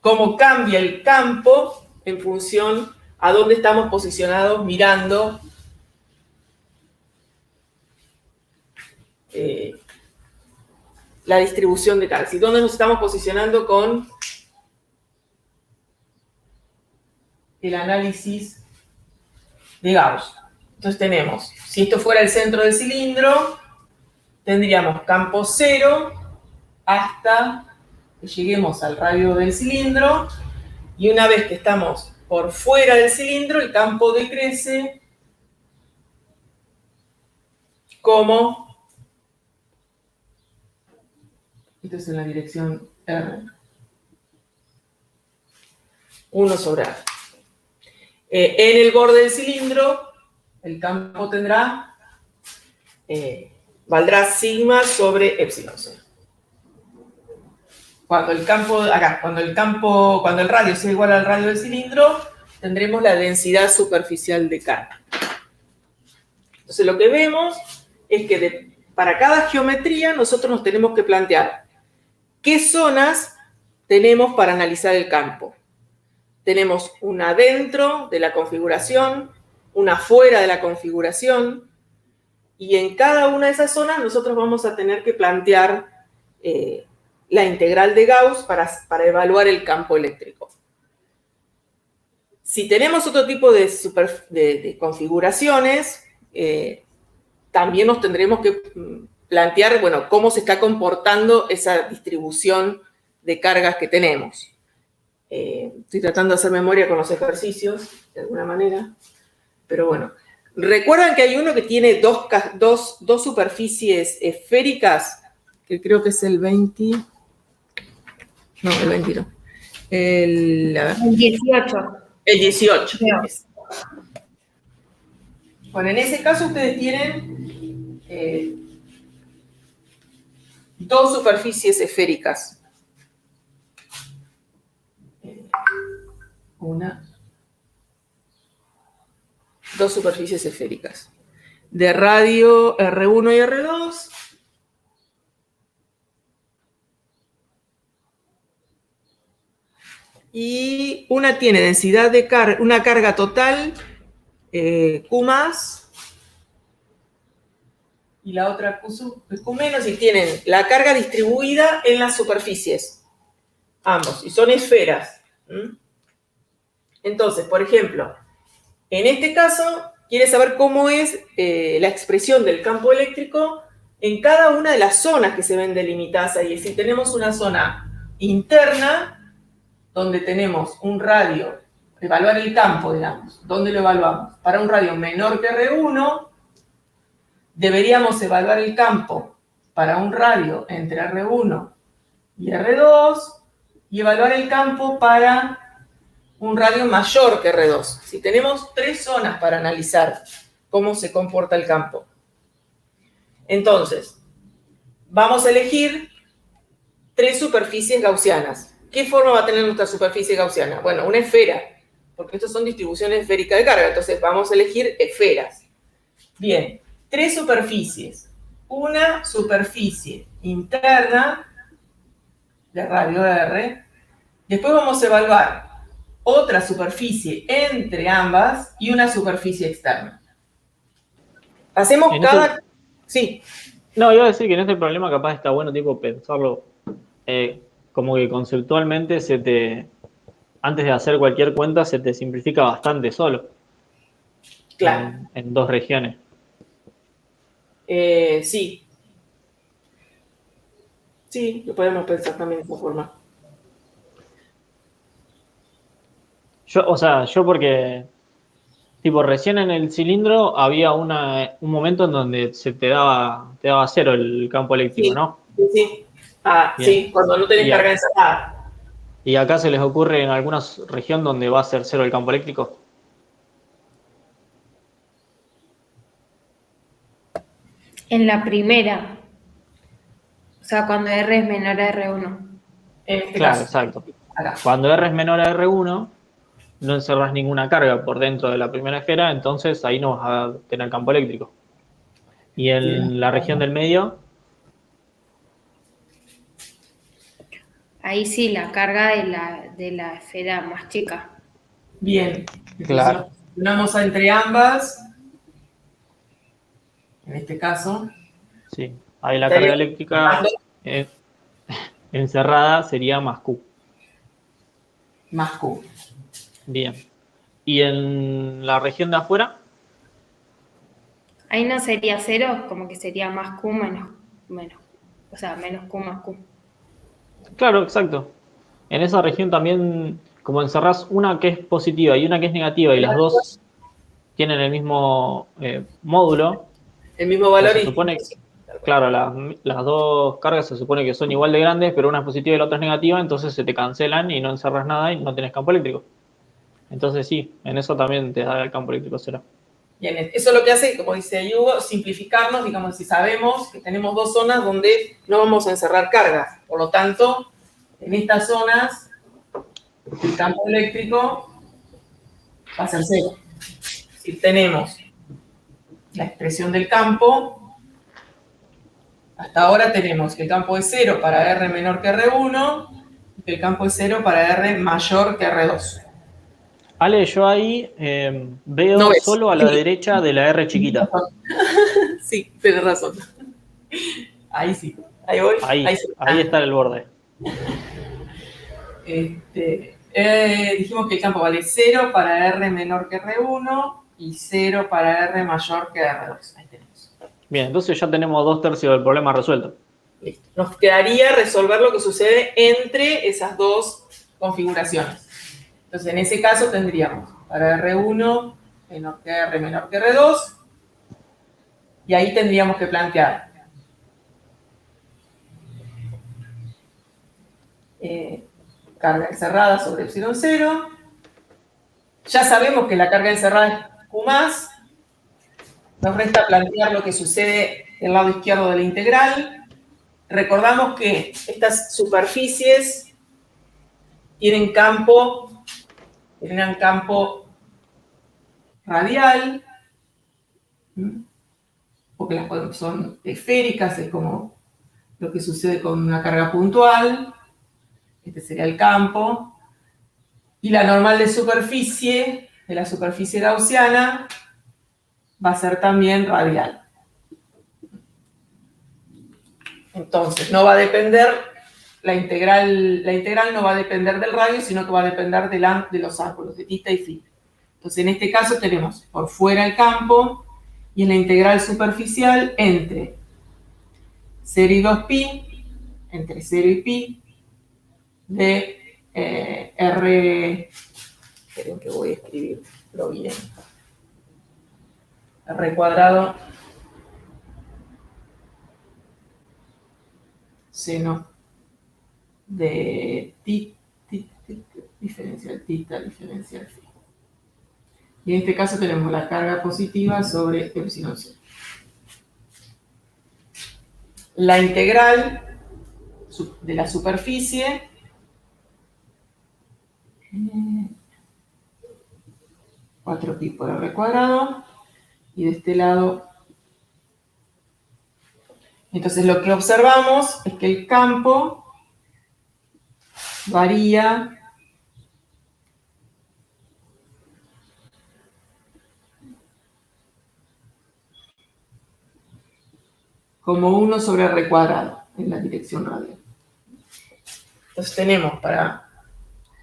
cómo cambia el campo en función a dónde estamos posicionados mirando la distribución de cargas. ¿Y dónde nos estamos posicionando con el análisis de Gauss? Entonces tenemos, si esto fuera el centro del cilindro, tendríamos campo 0 hasta que lleguemos al radio del cilindro, y una vez que estamos por fuera del cilindro, el campo decrece como... Esto es en la dirección R. 1 sobre R. En el borde del cilindro, el campo tendrá, valdrá sigma sobre epsilon 0. Cuando el campo, acá, cuando el radio sea igual al radio del cilindro, tendremos la densidad superficial de carga. Entonces lo que vemos es que para cada geometría nosotros nos tenemos que plantear qué zonas tenemos para analizar el campo. Tenemos una dentro de la configuración, una fuera de la configuración, y en cada una de esas zonas nosotros vamos a tener que plantear la integral de Gauss para evaluar el campo eléctrico. Si tenemos otro tipo de configuraciones, también nos tendremos que plantear, bueno, cómo se está comportando esa distribución de cargas que tenemos. Estoy tratando de hacer memoria con los ejercicios, de alguna manera, pero bueno. ¿Recuerdan que hay uno que tiene dos superficies esféricas? Que creo que es el 20... No, el 20 no. El 18. El 18. No. Bueno, en ese caso ustedes tienen dos superficies esféricas. Dos superficies esféricas. De radio R1 y R2. Y una tiene densidad de una carga total Q más, y la otra Q menos, y tienen la carga distribuida en las superficies ambos, y son esferas. ¿Mm? Entonces, por ejemplo, en este caso, quiere saber cómo es la expresión del campo eléctrico en cada una de las zonas que se ven delimitadas ahí. Es decir, tenemos una zona interna, donde tenemos un radio, evaluar el campo, digamos. ¿Dónde lo evaluamos? Para un radio menor que R1, deberíamos evaluar el campo para un radio entre R1 y R2, y evaluar el campo para un radio mayor que R2. Si tenemos 3 zonas para analizar cómo se comporta el campo. Entonces, vamos a elegir 3 superficies gaussianas. ¿Qué forma va a tener nuestra superficie gaussiana? Bueno, una esfera, porque estas son distribuciones esféricas de carga, entonces vamos a elegir esferas. Bien, 3 superficies. Una superficie interna de radio R. Después vamos a evaluar otra superficie entre ambas y una superficie externa. Hacemos En cada... este- Sí, No, iba a decir que en este problema capaz está bueno tipo pensarlo como que conceptualmente antes de hacer cualquier cuenta se te simplifica bastante solo claro. en 2 regiones. Sí. Sí, lo podemos pensar también de esa forma. Yo porque, tipo, recién en el cilindro había un momento en donde te daba 0 el campo eléctrico, Sí, ¿no? sí. Ah, Bien. sí, cuando no tenés Y carga encerrada. ¿Y acá se les ocurre en alguna región donde va a ser 0 el campo eléctrico? En la primera, o sea, cuando R es menor a R1. En este Claro, caso. exacto. Acá. Cuando R es menor a R1, no encerrás ninguna carga por dentro de la primera esfera, entonces ahí no vas a tener campo eléctrico. Y en la región del medio, Ahí sí, la carga de la esfera más chica. Bien. Entonces Claro. nos unamos entre ambas. En este caso. sí, ahí la carga eléctrica encerrada sería más Q. Más Q. Bien. Y en la región de afuera, Ahí no sería 0, como que sería más Q menos. O sea, menos Q más Q. claro, exacto. En esa región también, como encerrás una que es positiva y una que es negativa y las dos tienen el mismo módulo, El mismo o valor se y... supone, claro, las dos cargas se supone que son igual de grandes, pero una es positiva y la otra es negativa, entonces se te cancelan y no encerras nada y no tenés campo eléctrico. Entonces sí, en eso también te da el campo eléctrico 0. Bien, eso es lo que hace, como dice ahí Hugo, simplificarnos, digamos, si sabemos que tenemos 2 zonas donde no vamos a encerrar cargas. Por lo tanto, en estas zonas, el campo eléctrico va a ser 0. Si tenemos la expresión del campo, hasta ahora tenemos que el campo es 0 para R menor que R1 y que el campo es 0 para R mayor que R2. Ale, yo ahí veo No ves. solo a la derecha de la R chiquita. Sí, tienes razón. Ahí sí. Ahí voy. Ahí Sí. está el borde. Dijimos que el campo vale 0 para R menor que R1 y 0 para R mayor que R2. Ahí tenemos. Bien, entonces ya tenemos 2/3 del problema resuelto. Listo. Nos quedaría resolver lo que sucede entre esas 2 configuraciones. Entonces, en ese caso tendríamos para R1 menor que R menor que R2 y ahí tendríamos que plantear carga encerrada sobre epsilon 0. Ya sabemos que la carga encerrada es Q+. Nos resta plantear lo que sucede del lado izquierdo de la integral. Recordamos que estas superficies tienen campo radial, porque son esféricas, es como lo que sucede con una carga puntual. Este sería el campo. Y la normal de superficie, de la superficie gaussiana, va a ser también radial. Entonces, no va a depender la integral no va a depender del radio, sino que va a depender de los ángulos, de θ y φ. Entonces, en este caso tenemos por fuera el campo y en la integral superficial entre 0 y 2pi, entre 0 y pi, de R, esperen que voy a escribirlo bien, R cuadrado seno de diferencial θ, diferencial φ. Y en este caso tenemos la carga positiva sobre epsilon 0. La integral de la superficie eh, 4pi por r cuadrado, y de este lado, entonces lo que observamos es que el campo varía como 1 sobre r cuadrado en la dirección radial. Entonces tenemos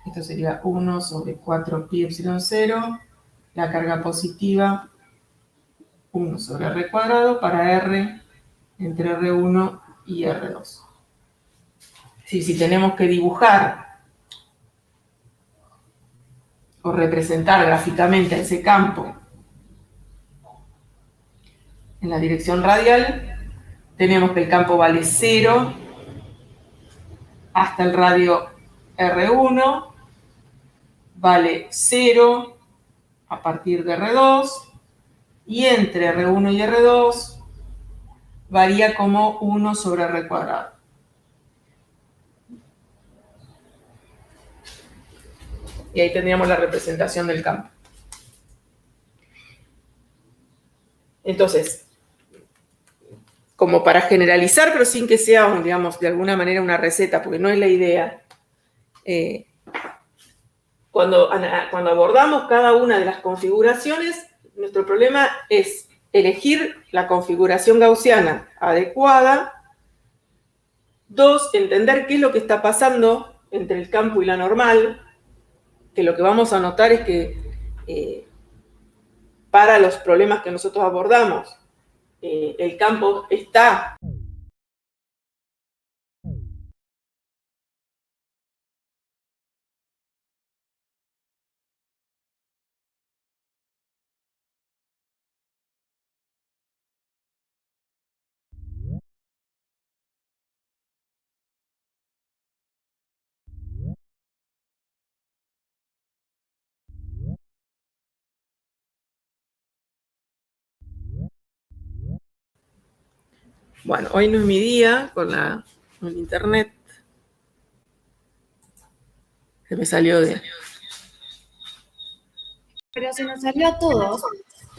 esto sería 1 sobre 4pi epsilon 0, la carga positiva 1 sobre r cuadrado para r entre R1 y R2. Si tenemos que dibujar o representar gráficamente ese campo en la dirección radial, tenemos que el campo vale 0 hasta el radio R1, vale 0 a partir de R2, y entre R1 y R2 varía como 1 sobre R cuadrado. Y ahí tendríamos la representación del campo. Entonces, como para generalizar, pero sin que sea, digamos, de alguna manera una receta, porque no es la idea, cuando abordamos cada una de las configuraciones, nuestro problema es elegir la configuración gaussiana adecuada. 2, entender qué es lo que está pasando entre el campo y la normal, que lo que vamos a notar es que para los problemas que nosotros abordamos, el campo está bueno, hoy no es mi día con internet. Se me salió de... Pero se nos salió a todos.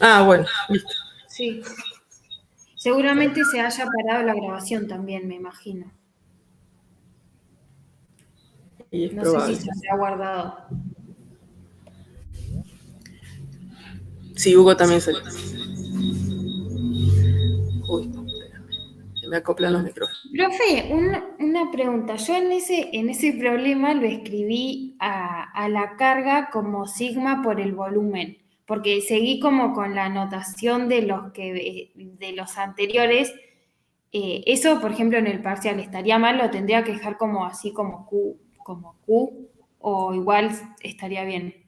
Ah, bueno, listo. Sí. Seguramente se haya parado la grabación también, me imagino. Y es No probable. sé si se habrá guardado. Sí, Hugo también salió. Uy, espérame. Se me acoplan los micrófonos. Profe, una pregunta. Yo en ese problema lo escribí a la carga como sigma por el volumen, porque seguí como con la anotación de los anteriores. Eso, por ejemplo, en el parcial estaría mal, lo tendría que dejar como así como Q, o igual estaría bien.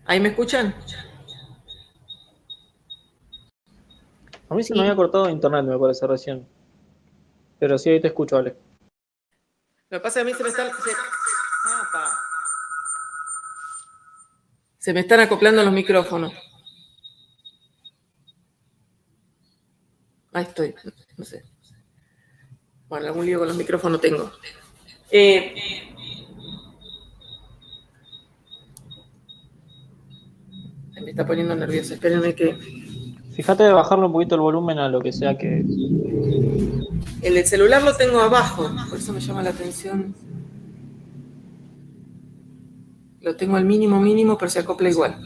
¿Ahí me escuchan? A mí se me había cortado internet, me parece, recién. Pero sí, ahí te escucho, Ale. Lo que pasa es que a mí se me están acoplando los micrófonos. Ahí estoy, no sé. Bueno, algún lío con los micrófonos tengo. Me está poniendo nerviosa, espérenme que... Fíjate de bajarle un poquito el volumen a lo que sea que... El del celular lo tengo abajo, por eso me llama la atención. Lo tengo al mínimo, pero se acopla igual.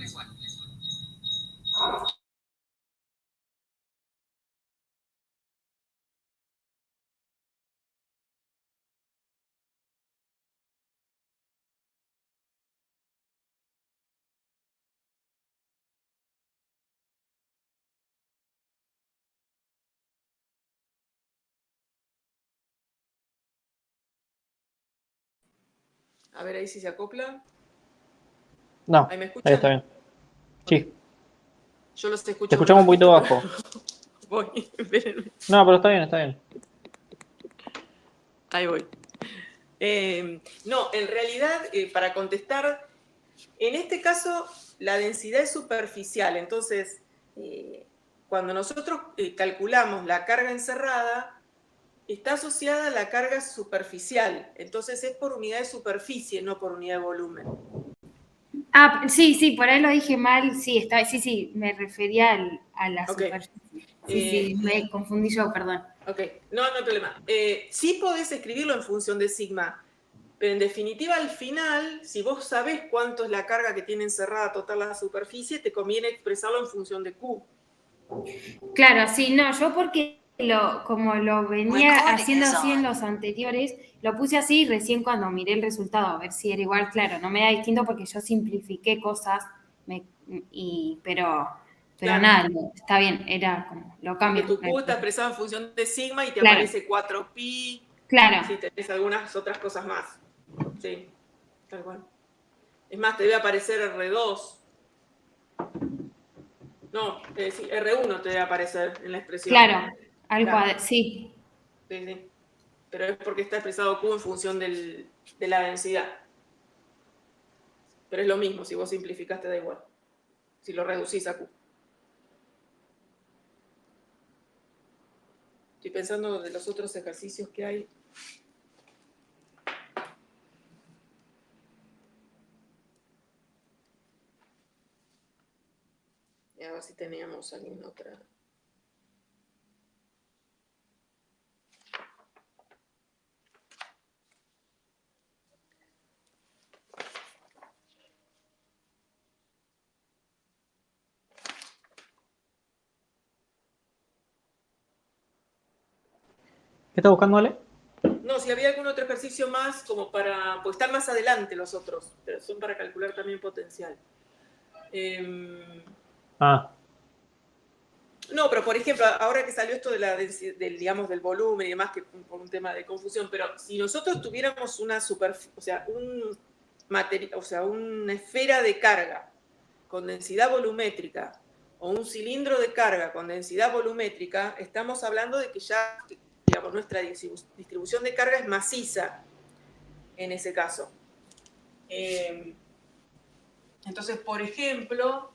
A ver ahí si se acopla. No, ¿Ahí me ahí escuchan? está bien. Sí, Yo los escucho te escuchamos un muy poquito bajito, bajo. pero voy, espérenme. No, pero está bien, está bien. Ahí voy. No, en realidad, para contestar, en este caso, la densidad es superficial. Entonces, cuando nosotros calculamos la carga encerrada, está asociada a la carga superficial. Entonces, es por unidad de superficie, no por unidad de volumen. Ah, sí, por ahí lo dije mal, sí, me refería a la Ok. superficie. Sí, me confundí yo, perdón. Ok, no hay problema. Sí podés escribirlo en función de sigma, pero en definitiva al final, si vos sabés cuánto es la carga que tiene encerrada total la superficie, te conviene expresarlo en función de Q. Claro, sí, no, yo porque como lo venía haciendo así en los anteriores, lo puse así y recién cuando miré el resultado, a ver si era igual, claro, no me da distinto porque yo simplifiqué cosas, pero Claro. nada, está bien, era como, lo Porque cambio. tu Q está expresado en función de sigma y te Claro. aparece 4pi. Claro. Si tenés algunas otras cosas más. Sí, tal cual. Es más, te debe aparecer R2. No, sí, R1 te debe aparecer en la expresión. Claro, al Claro. cuadrado, sí. Sí, sí. Pero es porque está expresado Q en función de la densidad. Pero es lo mismo, si vos simplificás te da igual. Si lo reducís a Q. Estoy pensando de los otros ejercicios que hay. Y a ver si teníamos alguna otra. ¿Qué estás buscando, Ale? No, si había algún otro ejercicio más, como para. Pues están más adelante los otros, pero son para calcular también potencial. No, pero por ejemplo, ahora que salió esto de la digamos, del volumen y demás, que por un tema de confusión, pero si nosotros tuviéramos una una esfera de carga con densidad volumétrica o un cilindro de carga con densidad volumétrica, estamos hablando de que ya, digamos, nuestra distribución de carga es maciza en ese caso. Entonces, por ejemplo,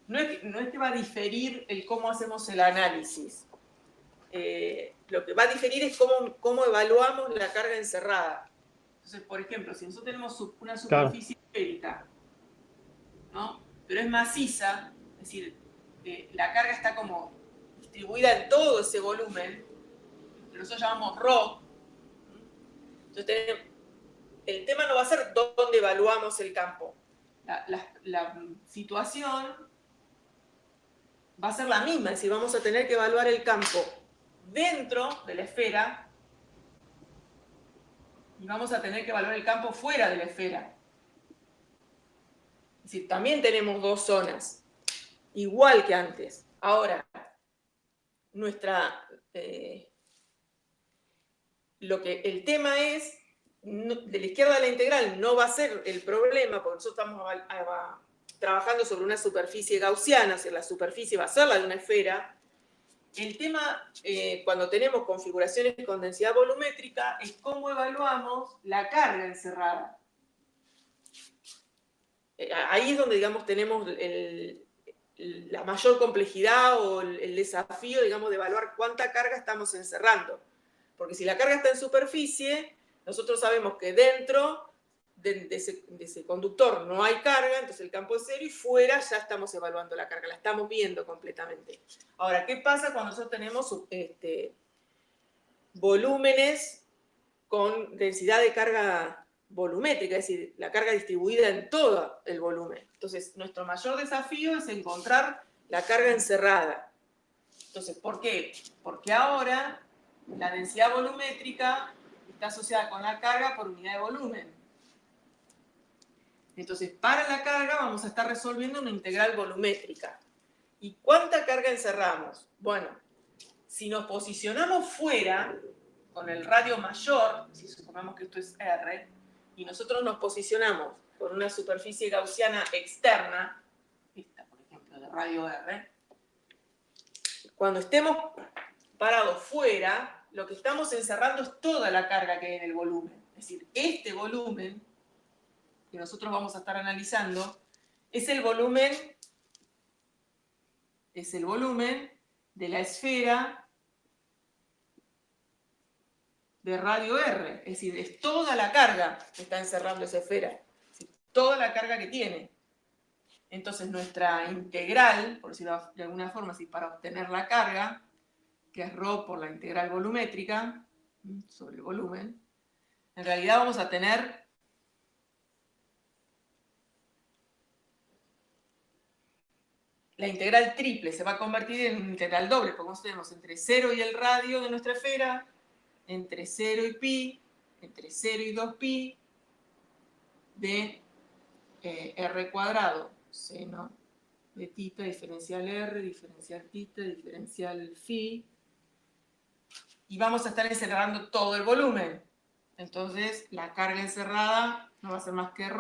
no es que va a diferir el cómo hacemos el análisis. Lo que va a diferir es cómo evaluamos la carga encerrada. Entonces, por ejemplo, si nosotros tenemos una superficie esférica, ¿no? Pero es maciza, es decir, la carga está como distribuida en todo ese volumen, que nosotros llamamos ρ. Entonces, el tema no va a ser dónde evaluamos el campo. La situación va a ser la misma, es decir, vamos a tener que evaluar el campo dentro de la esfera y vamos a tener que evaluar el campo fuera de la esfera. Es decir, también tenemos dos zonas, igual que antes. Ahora, el tema es, de la izquierda a la integral no va a ser el problema, porque nosotros estamos trabajando sobre una superficie gaussiana, o sea, la superficie va a ser la de una esfera. El tema, cuando tenemos configuraciones con densidad volumétrica, es cómo evaluamos la carga encerrada. Ahí es donde, digamos, tenemos la mayor complejidad o el desafío, digamos, de evaluar cuánta carga estamos encerrando. Porque si la carga está en superficie, nosotros sabemos que dentro de ese conductor no hay carga, entonces el campo es cero, y fuera ya estamos evaluando la carga, la estamos viendo completamente. Ahora, ¿qué pasa cuando nosotros tenemos volúmenes con densidad de carga volumétrica, es decir, la carga distribuida en todo el volumen? Entonces, nuestro mayor desafío es encontrar la carga encerrada. Entonces, ¿por qué? Porque ahora la densidad volumétrica está asociada con la carga por unidad de volumen. Entonces, para la carga vamos a estar resolviendo una integral volumétrica. ¿Y cuánta carga encerramos? Bueno, si nos posicionamos fuera, con el radio mayor, si supongamos que esto es R, y nosotros nos posicionamos con una superficie gaussiana externa, esta por ejemplo de radio R, cuando estemos parados fuera, lo que estamos encerrando es toda la carga que hay en el volumen. Es decir, este volumen que nosotros vamos a estar analizando es el volumen de la esfera de radio R. Es decir, es toda la carga que está encerrando esa esfera. Es decir, toda la carga que tiene. Entonces nuestra integral, por decirlo de alguna forma, así, para obtener la carga, que es ρ por la integral volumétrica sobre el volumen, en realidad vamos a tener la integral triple, se va a convertir en integral doble, porque nosotros tenemos entre 0 y el radio de nuestra esfera, entre 0 y pi, entre 0 y 2pi, de r cuadrado, seno de tita, diferencial r, diferencial tita, diferencial phi, y vamos a estar encerrando todo el volumen. Entonces, la carga encerrada no va a ser más que ρ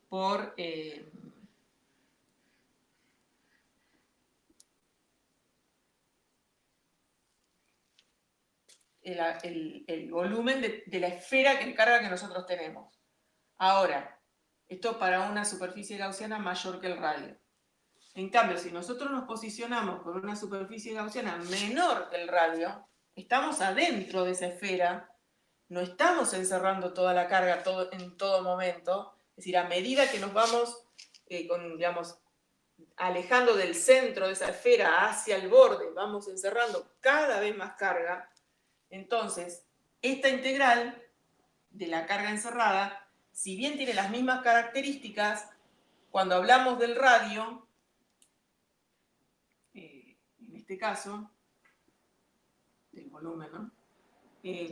por el volumen de la esfera de carga que nosotros tenemos. Ahora, esto para una superficie gaussiana mayor que el radio. En cambio, si nosotros nos posicionamos con una superficie gaussiana menor que el radio, estamos adentro de esa esfera, no estamos encerrando toda la carga en todo momento. Es decir, a medida que nos vamos, digamos, alejando del centro de esa esfera hacia el borde, vamos encerrando cada vez más carga. Entonces, esta integral de la carga encerrada, si bien tiene las mismas características, cuando hablamos del radio, en este caso, del volumen, ¿no?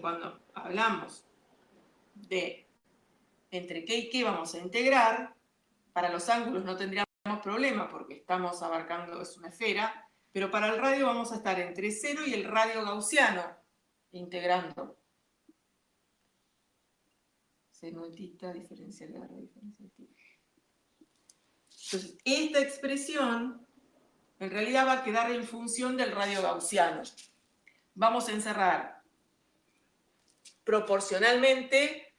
Cuando hablamos de entre qué y qué vamos a integrar, para los ángulos no tendríamos problema porque estamos abarcando, es una esfera, pero para el radio vamos a estar entre 0 y el radio gaussiano, integrando. Seno de tita, diferencial de R, diferencial de tita. Entonces, esta expresión en realidad va a quedar en función del radio gaussiano. Vamos a encerrar proporcionalmente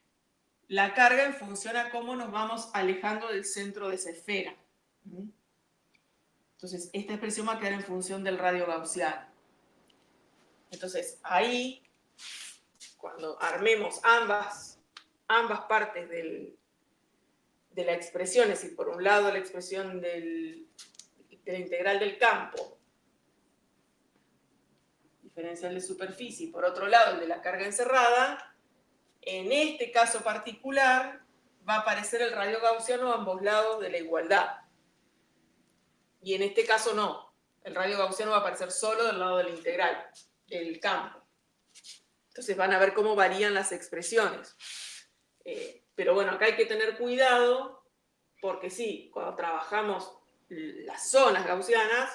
la carga en función a cómo nos vamos alejando del centro de esa esfera. Entonces, esta expresión va a quedar en función del radio gaussiano. Entonces, ahí, cuando armemos ambas partes de la expresión, es decir, por un lado la expresión de la integral del campo, diferencial de superficie, y por otro lado el de la carga encerrada, en este caso particular va a aparecer el radio gaussiano a ambos lados de la igualdad. Y en este caso no, el radio gaussiano va a aparecer solo del lado de la integral, del campo. Entonces van a ver cómo varían las expresiones. Pero bueno, acá hay que tener cuidado, porque sí, cuando trabajamos las zonas gaussianas,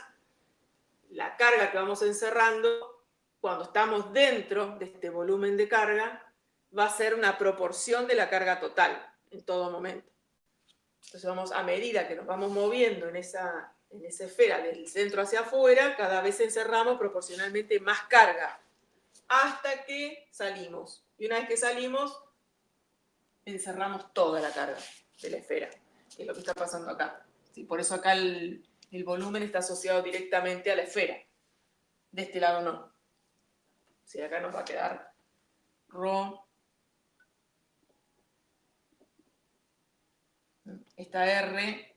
la carga que vamos encerrando, cuando estamos dentro de este volumen de carga, va a ser una proporción de la carga total en todo momento. Entonces vamos, a medida que nos vamos moviendo en esa esfera del centro hacia afuera, cada vez encerramos proporcionalmente más carga, hasta que salimos. Y una vez que salimos, encerramos toda la carga de la esfera, que es lo que está pasando acá. ¿Sí? Por eso acá el volumen está asociado directamente a la esfera. De este lado no. ¿Sí? Acá nos va a quedar ρ. Esta R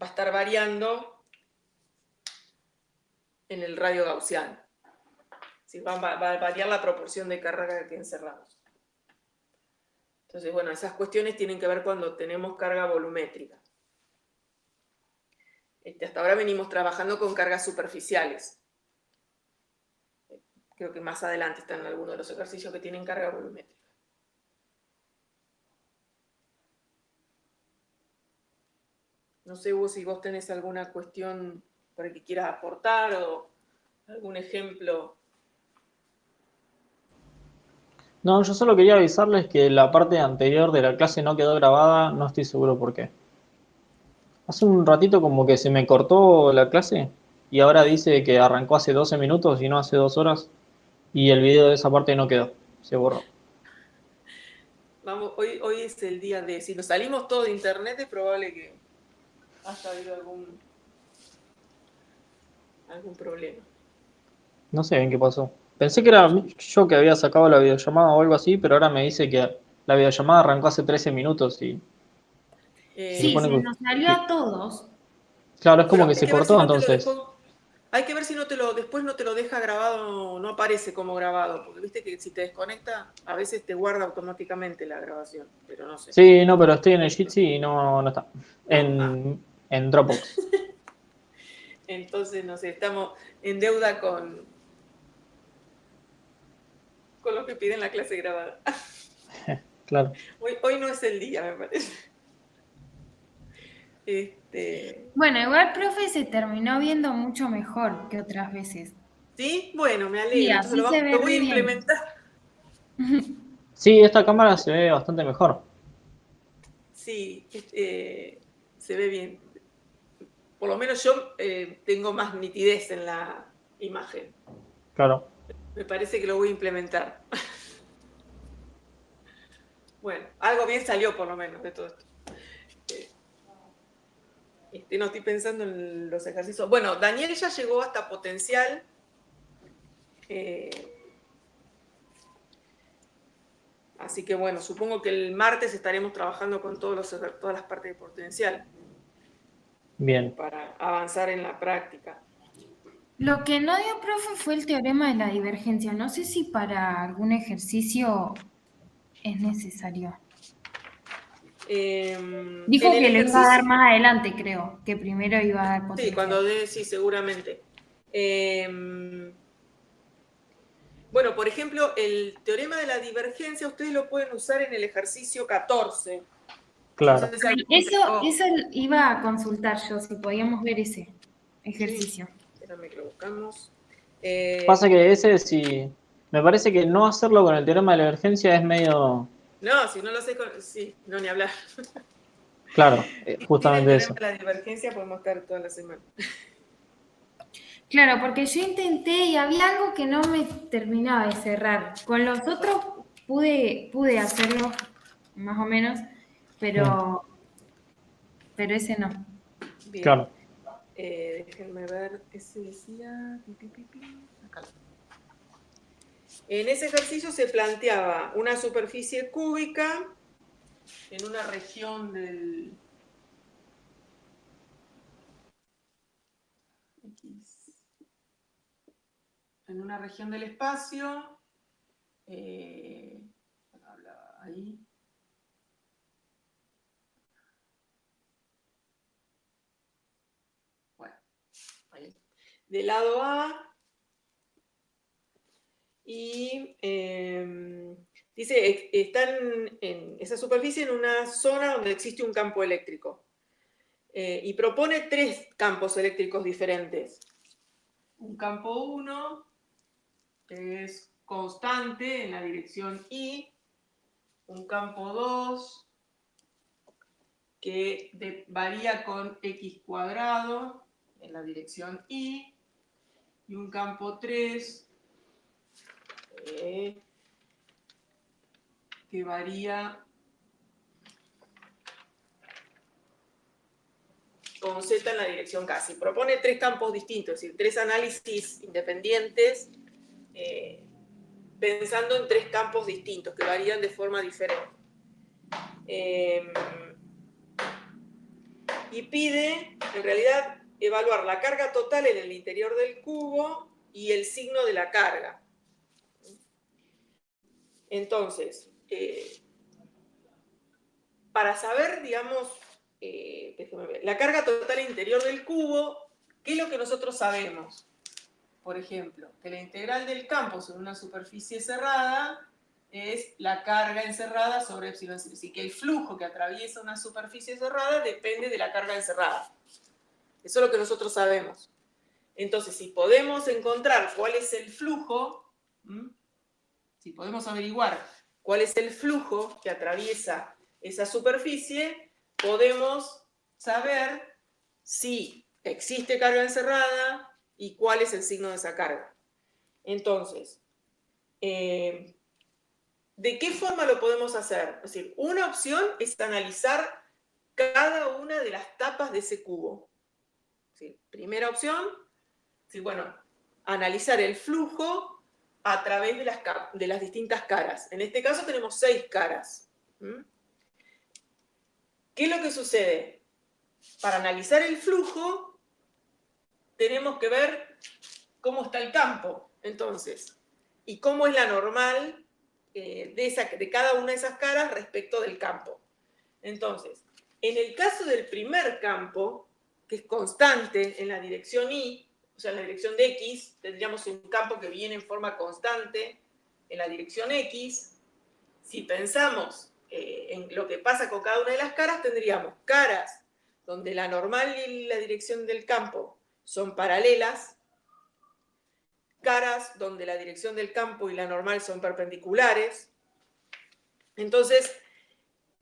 va a estar variando en el radio gaussiano. ¿Sí? Va a variar la proporción de carga que encerramos. Entonces, bueno, esas cuestiones tienen que ver cuando tenemos carga volumétrica. Hasta ahora venimos trabajando con cargas superficiales. Creo que más adelante están algunos de los ejercicios que tienen carga volumétrica. No sé si vos tenés alguna cuestión por el que quieras aportar o algún ejemplo. No, yo solo quería avisarles que la parte anterior de la clase no quedó grabada, no estoy seguro por qué. Hace un ratito como que se me cortó la clase y ahora dice que arrancó hace 12 minutos y no hace 2 horas y el video de esa parte no quedó, se borró. Vamos, hoy es el día de... Si nos salimos todos de internet es probable que haya habido algún problema. No sé bien qué pasó. Pensé que era yo que había sacado la videollamada o algo así, pero ahora me dice que la videollamada arrancó hace 13 minutos y se Sí, supone se nos salió que- a todos. claro, es como Bueno, que hay se que ver si cortó no te lo entonces. dejó... Hay que ver si después no te lo deja grabado, no aparece como grabado, porque viste que si te desconecta, a veces te guarda automáticamente la grabación, pero no sé. Sí, no, pero estoy en el Jitsi y no está. Ah, En Dropbox. entonces, no sé, estamos en deuda con los que piden la clase grabada. Claro. Hoy no es el día, me parece. Bueno, igual, profe, se terminó viendo mucho mejor que otras veces. Sí, bueno, me Sí, alegro. Entonces así se ve lo voy a re bien. implementar. Sí, esta cámara se ve bastante mejor. Sí, se ve bien. Por lo menos yo tengo más nitidez en la imagen. Claro. Me parece que lo voy a implementar. Bueno, algo bien salió por lo menos de todo esto. No estoy pensando en los ejercicios. Bueno, Daniel ya llegó hasta potencial. Así que bueno, supongo que el martes estaremos trabajando con todas las partes de potencial Bien. para avanzar en la práctica. Lo que no dio, profe, fue el teorema de la divergencia. No sé si para algún ejercicio es necesario. En Dijo el que lo iba a dar ejercicio, más adelante, creo, que primero iba a dar sí, potencial. sí, seguramente. Bueno, por ejemplo, el teorema de la divergencia ustedes lo pueden usar en el ejercicio 14. No Claro. sé si alguno Eso iba a consultar yo, si podíamos ver ese ejercicio. Espérame que lo buscamos. Pasa que ese sí. Me parece que no hacerlo con el teorema de la divergencia es medio. No, si no lo sé, sí, no ni hablar. Claro, Sin el justamente teorema eso. de la divergencia podemos estar toda la semana. Claro, porque yo intenté y había algo que no me terminaba de cerrar. Con los otros pude hacerlo más o menos, Mm, pero ese no. Bien. claro. Déjenme ver, ese decía... Acá. En ese ejercicio se planteaba una superficie cúbica en una región del... En una región del espacio. Hablaba ahí. Bueno, ahí. Del lado A. Y dice, están en esa superficie en una zona donde existe un campo eléctrico. Y propone 3 campos eléctricos diferentes. Un campo 1, que es constante en la dirección Y. Un campo 2, que varía con X cuadrado en la dirección Y. Y un campo 3, que varía con Z en la dirección casi. Propone 3 campos distintos, es decir, 3 análisis independientes, pensando en 3 campos distintos que varían de forma diferente. Y pide, en realidad, evaluar la carga total en el interior del cubo y el signo de la carga. Entonces, para saber, digamos, déjame ver, la carga total interior del cubo, ¿qué es lo que nosotros sabemos? Por ejemplo, que la integral del campo sobre una superficie cerrada es la carga encerrada sobre epsilon. Así que el flujo que atraviesa una superficie cerrada depende de la carga encerrada. Eso es lo que nosotros sabemos. Entonces, si podemos encontrar cuál es el flujo, si podemos averiguar cuál es el flujo que atraviesa esa superficie, podemos saber si existe carga encerrada y cuál es el signo de esa carga. Entonces, ¿de qué forma lo podemos hacer? Es decir, una opción es analizar cada una de las tapas de ese cubo. ¿Sí? Primera opción, sí, bueno, analizar el flujo a través de las distintas caras. En este caso tenemos 6 caras. ¿Qué es lo que sucede? Para analizar el flujo, tenemos que ver cómo está el campo, entonces, y cómo es la normal de cada una de esas caras respecto del campo. Entonces, en el caso del primer campo, que es constante en la dirección Y, o sea, en la dirección de X, tendríamos un campo que viene en forma constante en la dirección X. Si pensamos en lo que pasa con cada una de las caras, tendríamos caras donde la normal y la dirección del campo son paralelas, caras donde la dirección del campo y la normal son perpendiculares. Entonces,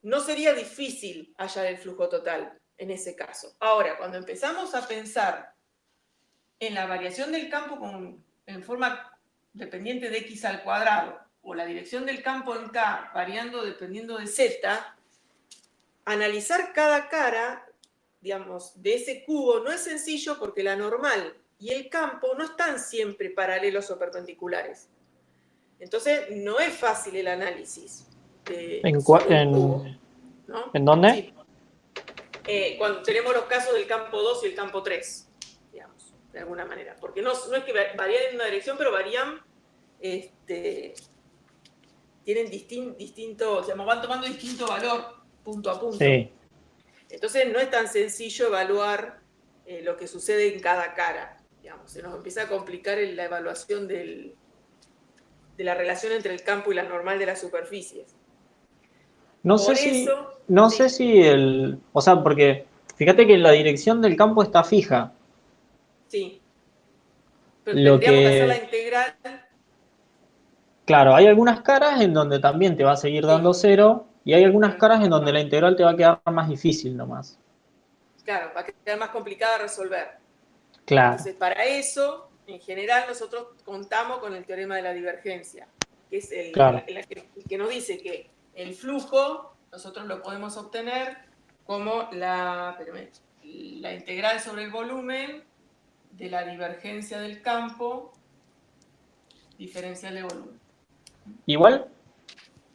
no sería difícil hallar el flujo total en ese caso. Ahora, cuando empezamos a pensar en la variación del campo en forma dependiente de x al cuadrado, o la dirección del campo en K variando dependiendo de Z, analizar cada cara, digamos, de ese cubo no es sencillo porque la normal y el campo no están siempre paralelos o perpendiculares. Entonces, no es fácil el análisis sobre un cubo, ¿no? ¿En dónde? Sí. Cuando tenemos los casos del campo 2 y el campo 3, digamos, de alguna manera. Porque no es que varían en una dirección, pero varían, tienen distinto, o sea, van tomando distinto valor punto a punto. Sí. Entonces no es tan sencillo evaluar lo que sucede en cada cara. Digamos, se nos empieza a complicar la evaluación de la relación entre el campo y la normal de las superficies. No Por sé si, eso, no sí. sé si o sea, porque fíjate que la dirección del campo está fija. Sí. Pero Lo tendríamos que hacer la que, integral. claro, hay algunas caras en donde también te va a seguir dando Sí. 0 y hay algunas Bueno, caras en donde la integral te va a quedar más difícil nomás. claro, va a quedar más complicada de resolver. Claro, Entonces, para eso, en general, nosotros contamos con el teorema de la divergencia, que es claro. el que nos dice que el flujo nosotros lo podemos obtener como la integral sobre el volumen de la divergencia del campo diferencial de volumen. Igual,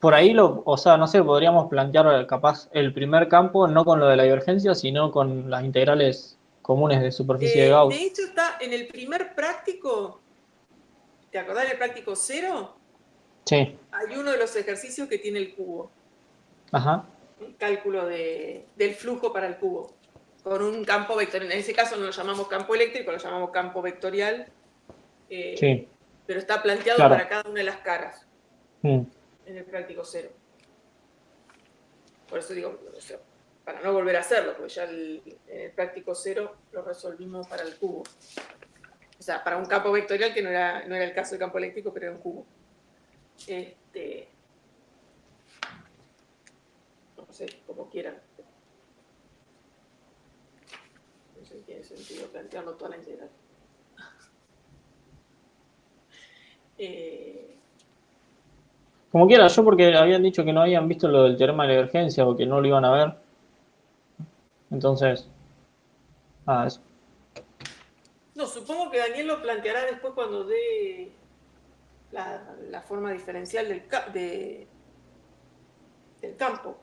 por ahí o sea, no sé, podríamos plantear capaz el primer campo no con lo de la divergencia, sino con las integrales comunes de superficie de De Gauss. hecho, está en el primer práctico, ¿te acordás del práctico 0? Sí, Hay uno de los ejercicios que tiene el cubo. ajá, El cálculo del flujo para el cubo, con un campo vectorial. En ese caso no lo llamamos campo eléctrico, lo llamamos campo vectorial, sí, pero está planteado claro. para cada una de las caras Mm. en el práctico 0. Por eso digo, para no volver a hacerlo, porque ya en el práctico 0 lo resolvimos para el cubo. O sea, para un campo vectorial que no era el caso del campo eléctrico, pero era un cubo. No sé, como quieran. No sé si tiene sentido plantearlo toda la integral. Como quiera, yo porque habían dicho que no habían visto lo del teorema de la divergencia o que no lo iban a ver. Entonces, eso. No, supongo que Daniel lo planteará después cuando dé la forma diferencial del campo.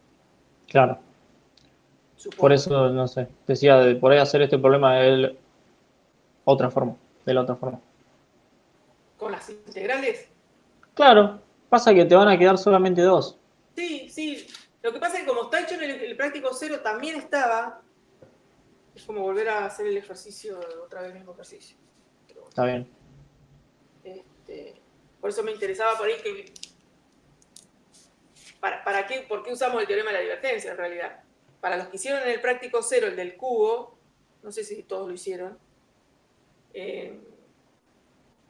Claro. Supongo. Por eso, no sé, decía de por ahí hacer este problema de otra forma, de la otra forma. ¿Con las integrales? Claro, pasa que te van a quedar solamente dos. Sí, sí. Lo que pasa es que como está hecho en el práctico 0, también estaba. Es como volver a hacer el ejercicio, otra vez el mismo ejercicio. Pero bueno, Está bien. por eso me interesaba por ahí que. ¿Por qué usamos el teorema de la divergencia en realidad? Para los que hicieron en el práctico 0 el del cubo, no sé si todos lo hicieron,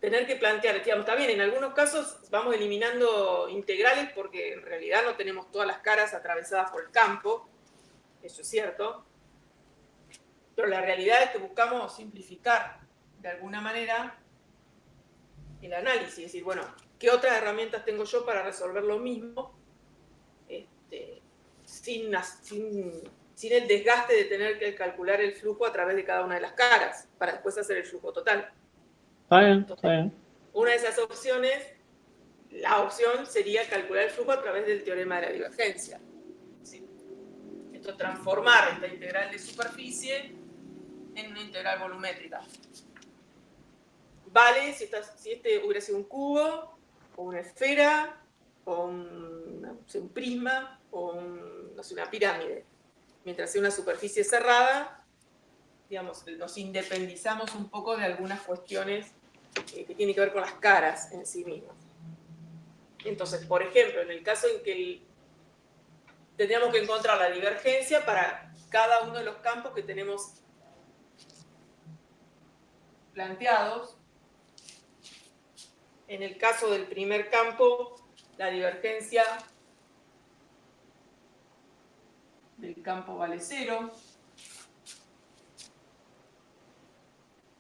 tener que plantear, digamos, está bien, en algunos casos vamos eliminando integrales porque en realidad no tenemos todas las caras atravesadas por el campo, eso es cierto, pero la realidad es que buscamos simplificar de alguna manera el análisis, es decir, bueno, ¿qué otras herramientas tengo yo para resolver lo mismo sin el desgaste de tener que calcular el flujo a través de cada una de las caras para después hacer el flujo total? Está bien, Entonces, está bien. una de esas opciones, la opción sería calcular el flujo a través del teorema de la divergencia. ¿Sí? Esto es transformar esta integral de superficie en una integral volumétrica. Vale si este hubiera sido un cubo, o una esfera, o un prisma, o una pirámide. Mientras sea una superficie cerrada, digamos, nos independizamos un poco de algunas cuestiones que tienen que ver con las caras en sí mismas. Entonces, por ejemplo, en el caso en que tendríamos que encontrar la divergencia para cada uno de los campos que tenemos planteados. En el caso del primer campo, la divergencia del campo vale 0.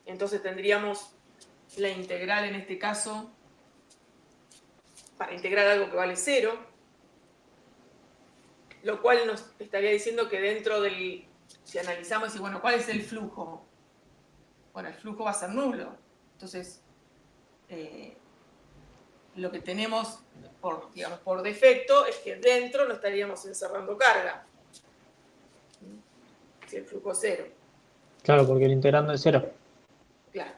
Entonces tendríamos la integral en este caso para integrar algo que vale 0, lo cual nos estaría diciendo que dentro del, si analizamos, y bueno, ¿cuál es el flujo? Bueno, el flujo va a ser nulo. Entonces, lo que tenemos por defecto es que dentro no estaríamos encerrando carga. Si el flujo es 0. Claro, porque el integrando es 0. Claro.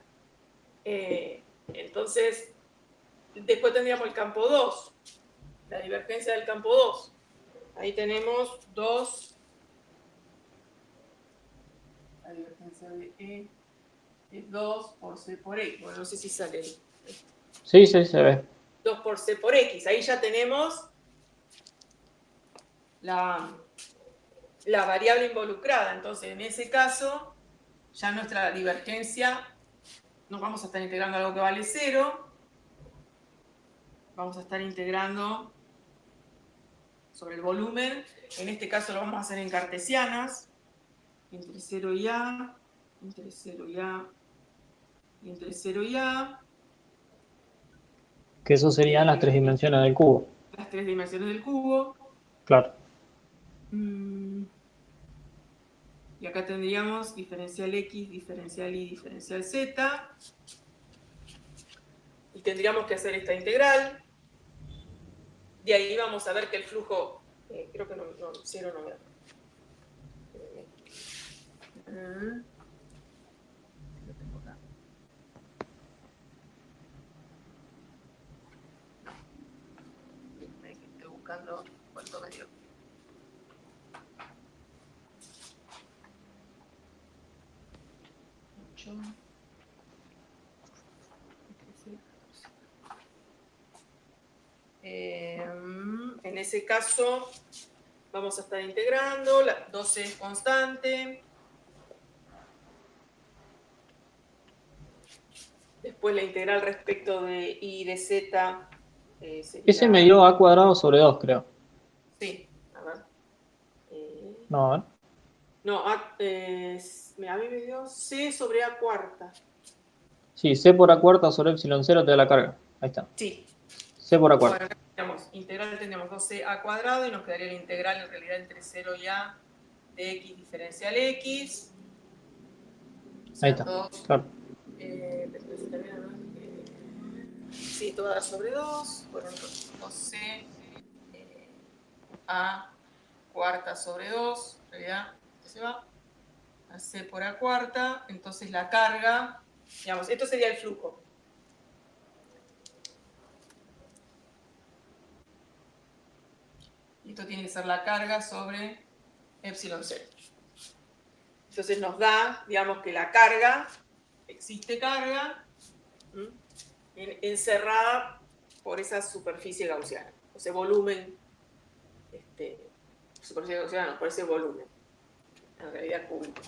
Entonces, después tendríamos el campo 2, la divergencia del campo 2. Ahí tenemos 2. La divergencia de E es 2 por C por X. Bueno, no sé si sale ahí. Sí, sí, se ve. 2 por C por X. Ahí ya tenemos la variable involucrada. Entonces, en ese caso, ya nuestra divergencia, nos vamos a estar integrando algo que vale 0. Vamos a estar integrando sobre el volumen. En este caso lo vamos a hacer en cartesianas. Entre 0 y A, entre 0 y A, y entre 0 y A. Que eso serían las 3 dimensiones del cubo. Las 3 dimensiones del cubo. Claro. Y acá tendríamos diferencial X, diferencial Y, diferencial Z. Y tendríamos que hacer esta integral. De ahí vamos a ver que el flujo, creo que no 0 no me da. Lo tengo acá. No. Estoy buscando cuánto me dio. En ese caso vamos a estar integrando, la 12 es constante, después la integral respecto de y de z sería... Ese me dio a cuadrado sobre 2, creo. Sí, a ver. No, a ver. No, a mí me dio c sobre a cuarta. Sí, c por a cuarta sobre epsilon 0 te da la carga. Ahí está. Sí. C por a cuarta. Bueno, acá tenemos integral, tendríamos 2c a cuadrado y nos quedaría la integral en realidad entre 0 y a de x diferencial x. Ahí está. Claro. Sí, esto va a dar sobre 2. Bueno, 2c a cuarta sobre 2. En realidad, esto se va a c por a cuarta. Entonces la carga, digamos, esto sería el flujo. Y esto tiene que ser la carga sobre epsilon 0. Entonces nos da, digamos, que la carga, existe carga encerrada por esa superficie gaussiana, o ese volumen, superficie gaussiana, no, por ese volumen, en realidad cúbico.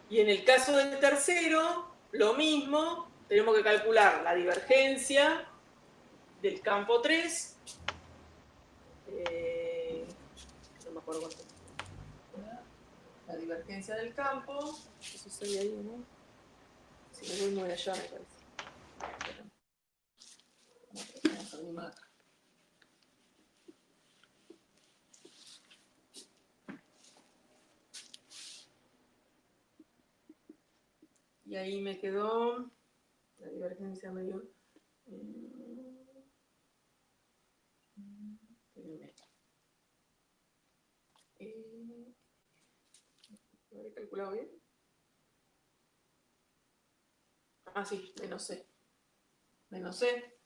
Y en el caso del tercero, lo mismo, tenemos que calcular la divergencia del campo 3. No me acuerdo cuánto. La divergencia del campo. No sé si estoy ahí o no. Si me voy muy allá, me parece. Vamos a animar. Y ahí me quedó la divergencia medio. ¿Lo había calculado bien? Ah, sí, menos C. Menos C.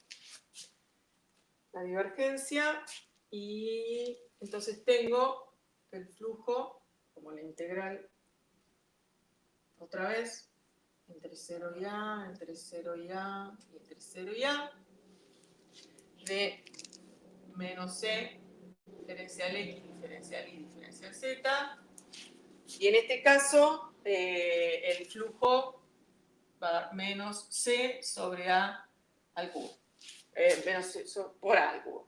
La divergencia. Y entonces tengo el flujo, como la integral, otra vez, entre 0 y A, entre 0 y A, y entre 0 y A, de menos C, diferencial X, diferencial Y, diferencial Z. Y en este caso, el flujo va a dar menos C sobre A al cubo. Menos C por A al cubo.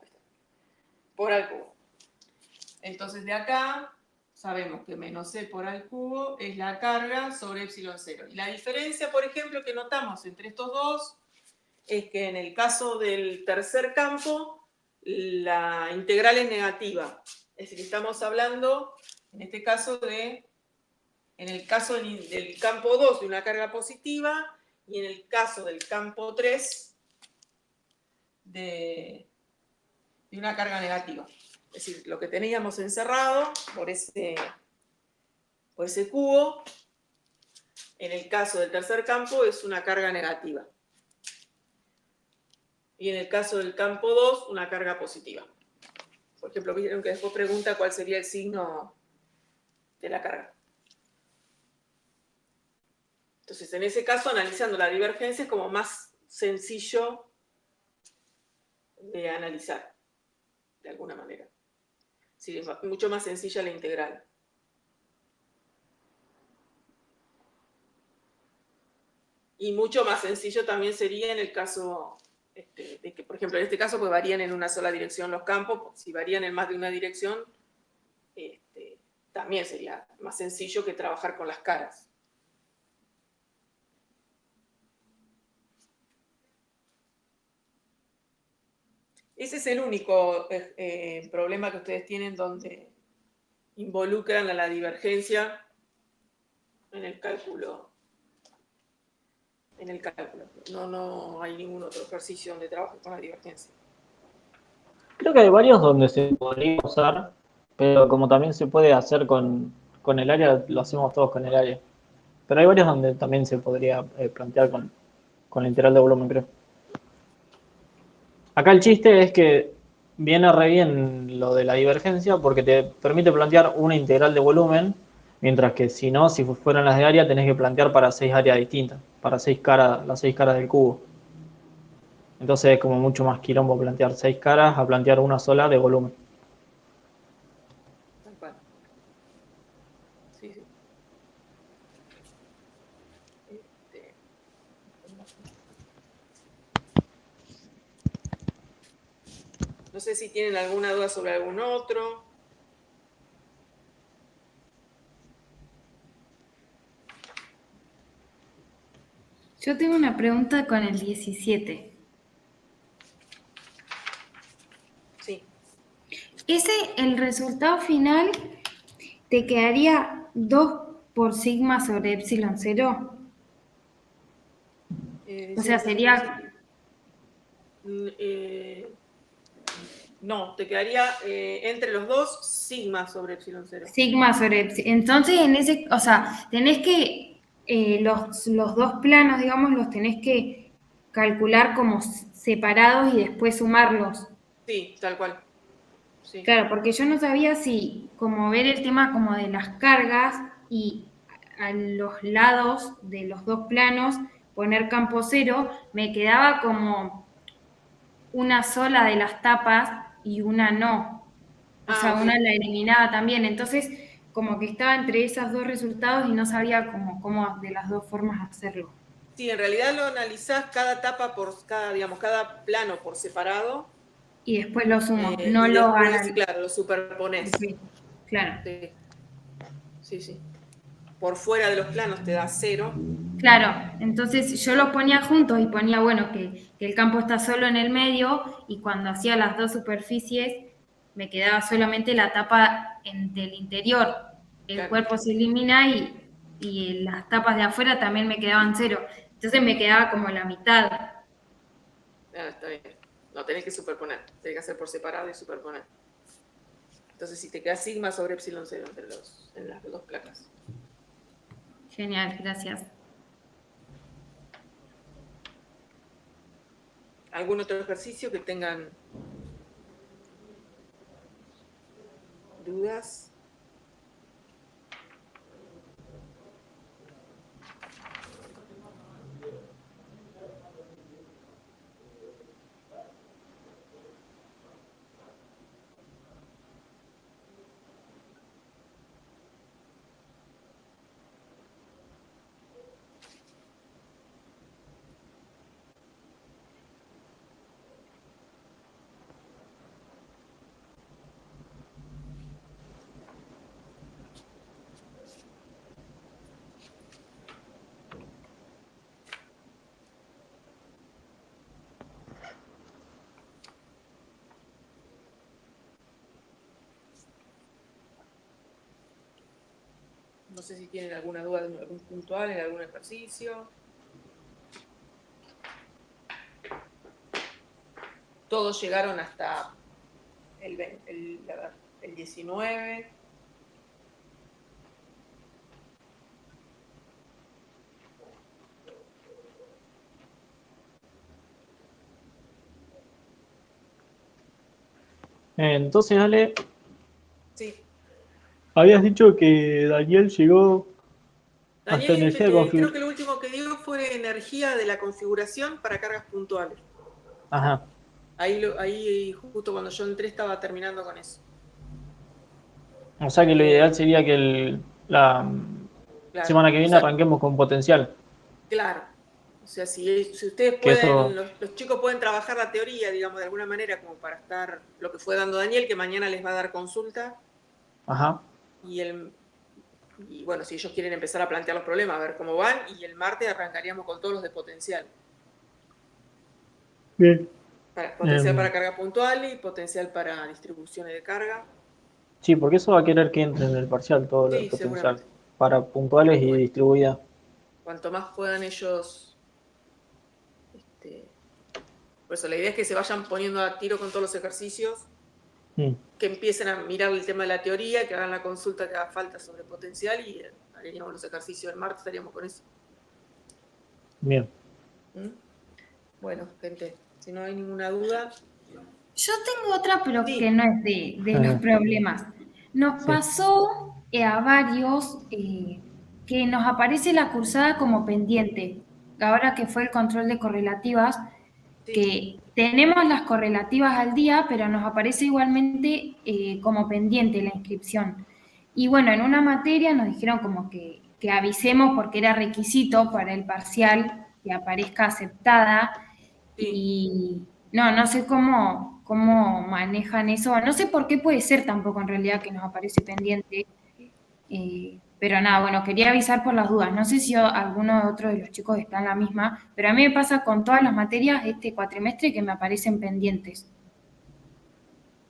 Por A al cubo. Entonces de acá sabemos que menos C por A al cubo es la carga sobre epsilon 0. Y la diferencia, por ejemplo, que notamos entre estos dos es que en el caso del tercer campo la integral es negativa. Es decir, estamos hablando en este caso en el caso del campo 2 de una carga positiva y en el caso del campo 3 de una carga negativa. Es decir, lo que teníamos encerrado por ese cubo, en el caso del tercer campo es una carga negativa. Y en el caso del campo 2, una carga positiva. Por ejemplo, vieron que después pregunta cuál sería el signo de la carga. Entonces, en ese caso, analizando la divergencia es como más sencillo de analizar, de alguna manera. Sí, es mucho más sencilla la integral. Y mucho más sencillo también sería en el caso de que, por ejemplo, en este caso, pues varían en una sola dirección los campos. Si varían en más de una dirección, también sería más sencillo que trabajar con las caras. Ese es el único problema que ustedes tienen donde involucran a la divergencia en el cálculo. No hay ningún otro ejercicio donde trabaje con la divergencia. Creo que hay varios donde se podría usar, pero como también se puede hacer con el área, lo hacemos todos con el área. Pero hay varios donde también se podría plantear con la integral de volumen, creo. Acá el chiste es que viene re bien lo de la divergencia porque te permite plantear una integral de volumen, mientras que si no, si fueran las de área, tenés que plantear para 6 áreas distintas, para las 6 caras del cubo. Entonces es como mucho más quilombo plantear 6 caras a plantear una sola de volumen. Tal cual. Sí, sí. No sé si tienen alguna duda sobre algún otro. Yo tengo una pregunta con el 17. Sí. El resultado final te quedaría 2 por sigma sobre epsilon 0. O sea, sería... No, te quedaría entre los dos sigma sobre epsilon 0. Sigma sobre epsilon. Entonces, o sea, tenés que, los dos planos, digamos, los tenés que calcular como separados y después sumarlos. Sí, tal cual. Sí. Claro, porque yo no sabía si como ver el tema como de las cargas y a los lados de los dos planos poner campo cero, me quedaba como una sola de las tapas y una no. O sea, ok. una la eliminaba también. Entonces, como que estaba entre esos dos resultados y no sabía cómo de las dos formas hacerlo. Sí, en realidad lo analizás cada etapa digamos, cada plano por separado. Y después lo sumo, no Y lo después, analizo. claro, lo superponés. Ok, claro. Sí, sí, sí. Por fuera de los planos te da 0. Claro, entonces yo los ponía juntos y ponía, bueno, que el campo está solo en el medio y cuando hacía las dos superficies me quedaba solamente la tapa del interior. El Claro. cuerpo se elimina y las tapas de afuera también me quedaban 0. Entonces me quedaba como la mitad. Está bien. No, tenés que superponer. Tenés que hacer por separado y superponer. Entonces, si te queda sigma sobre epsilon 0 en las dos placas. Genial, gracias. ¿Algún otro ejercicio que tengan dudas? No sé si tienen alguna duda en algún puntual, en algún ejercicio. Todos llegaron hasta el 19. Entonces, Ale, Sí. habías dicho que Daniel llegó hasta Daniel, energía de creo que configuración. lo último que dio fue energía de la configuración para cargas puntuales. Ajá. Ahí justo cuando yo entré estaba terminando con eso. O sea que lo ideal sería que la Claro, semana que o viene sea, arranquemos con potencial. claro. O sea, si ustedes Que pueden, eso, los chicos pueden trabajar la teoría, digamos, de alguna manera, como para estar lo que fue dando Daniel, que mañana les va a dar consulta, ajá. y bueno, si ellos quieren empezar a plantear los problemas, a ver cómo van, y el martes arrancaríamos con todos los de potencial. Bien. Potencial para carga puntual y potencial para distribuciones de carga. Sí, porque eso va a querer que entre en el parcial todo el Sí, potencial. seguramente. Para puntuales y Bueno, distribuida. cuanto más puedan ellos, por eso la idea es que se vayan poniendo a tiro con todos los ejercicios, Mm, que empiecen a mirar el tema de la teoría, que hagan la consulta que haga falta sobre potencial y haríamos los ejercicios del martes, estaríamos con eso. bien. ¿Mm? Bueno, gente, si no hay ninguna duda. Yo tengo otra, pero que Sí, no es de los Ajá. problemas. Nos Sí. pasó a varios que nos aparece la cursada como pendiente. Ahora que fue el control de correlativas, sí, que tenemos las correlativas al día, pero nos aparece igualmente como pendiente la inscripción. Y bueno, en una materia nos dijeron como que avisemos porque era requisito para el parcial que aparezca aceptada sí. y no sé cómo manejan eso, no sé por qué puede ser tampoco en realidad que nos aparece pendiente, pero nada, bueno, quería avisar por las dudas, no sé si alguno de otros de los chicos está en la misma, pero a mí me pasa con todas las materias este cuatrimestre que me aparecen pendientes.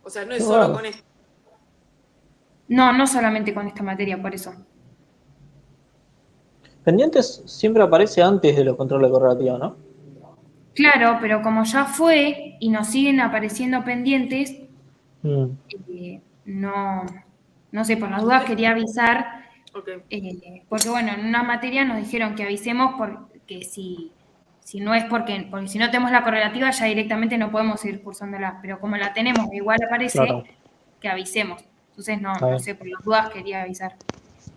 O sea, no Qué es solo raro. con esto. No solamente con esta materia, por eso. Pendientes siempre aparece antes de los controles correlativos, ¿no? Claro, pero como ya fue y nos siguen apareciendo pendientes, Mm, no sé, por las dudas quería avisar, Ok, porque bueno, en una materia nos dijeron que avisemos porque si no es porque si no tenemos la correlativa ya directamente no podemos seguir cursándola, pero como la tenemos e igual aparece, claro, que avisemos. Entonces está no bien. sé, por las dudas quería avisar.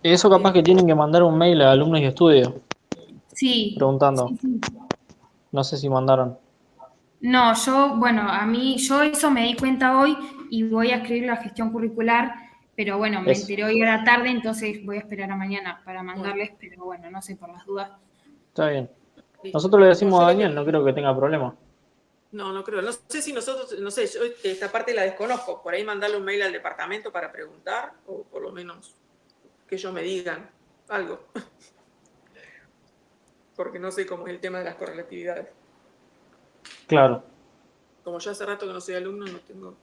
Eso capaz bien. que tienen que mandar un mail a alumnos y estudios Sí, preguntando. sí, sí. No sé si mandaron. No, yo eso me di cuenta hoy y voy a escribir la gestión curricular, pero bueno, me Eso. enteré hoy a la tarde, entonces voy a esperar a mañana para Bueno, mandarles, pero bueno, no sé, por las dudas. Está bien. Nosotros le decimos No, a yo lo Daniel, que- no creo que tenga problema. No creo. No sé si nosotros, no sé, yo esta parte la desconozco. Por ahí mandarle un mail al departamento para preguntar, o por lo menos que ellos me digan algo. Porque no sé cómo es el tema de las correlatividades. Claro. Como yo hace rato que no soy alumno, no tengo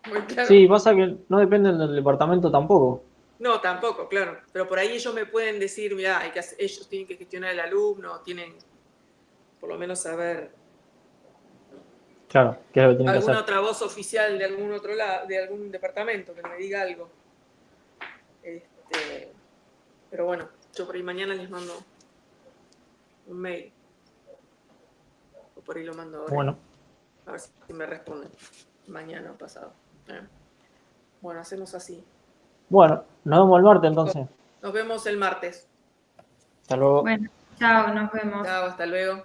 muy claro. Sí, pasa que no dependen del departamento tampoco. No, tampoco, claro. Pero por ahí ellos me pueden decir, mira, ellos tienen que gestionar el alumno, tienen por lo menos saber Claro, ¿qué es lo que tienen que alguna hacer? otra voz oficial de algún otro lado, de algún departamento que me diga algo. Pero bueno, yo por ahí mañana les mando un mail. O por ahí lo mando ahora. Bueno, A ver si me responden. Mañana o pasado. Bueno, hacemos así. bueno, nos vemos el martes entonces. Nos vemos el martes. Hasta luego. Bueno, chao, nos vemos. Chao, hasta luego.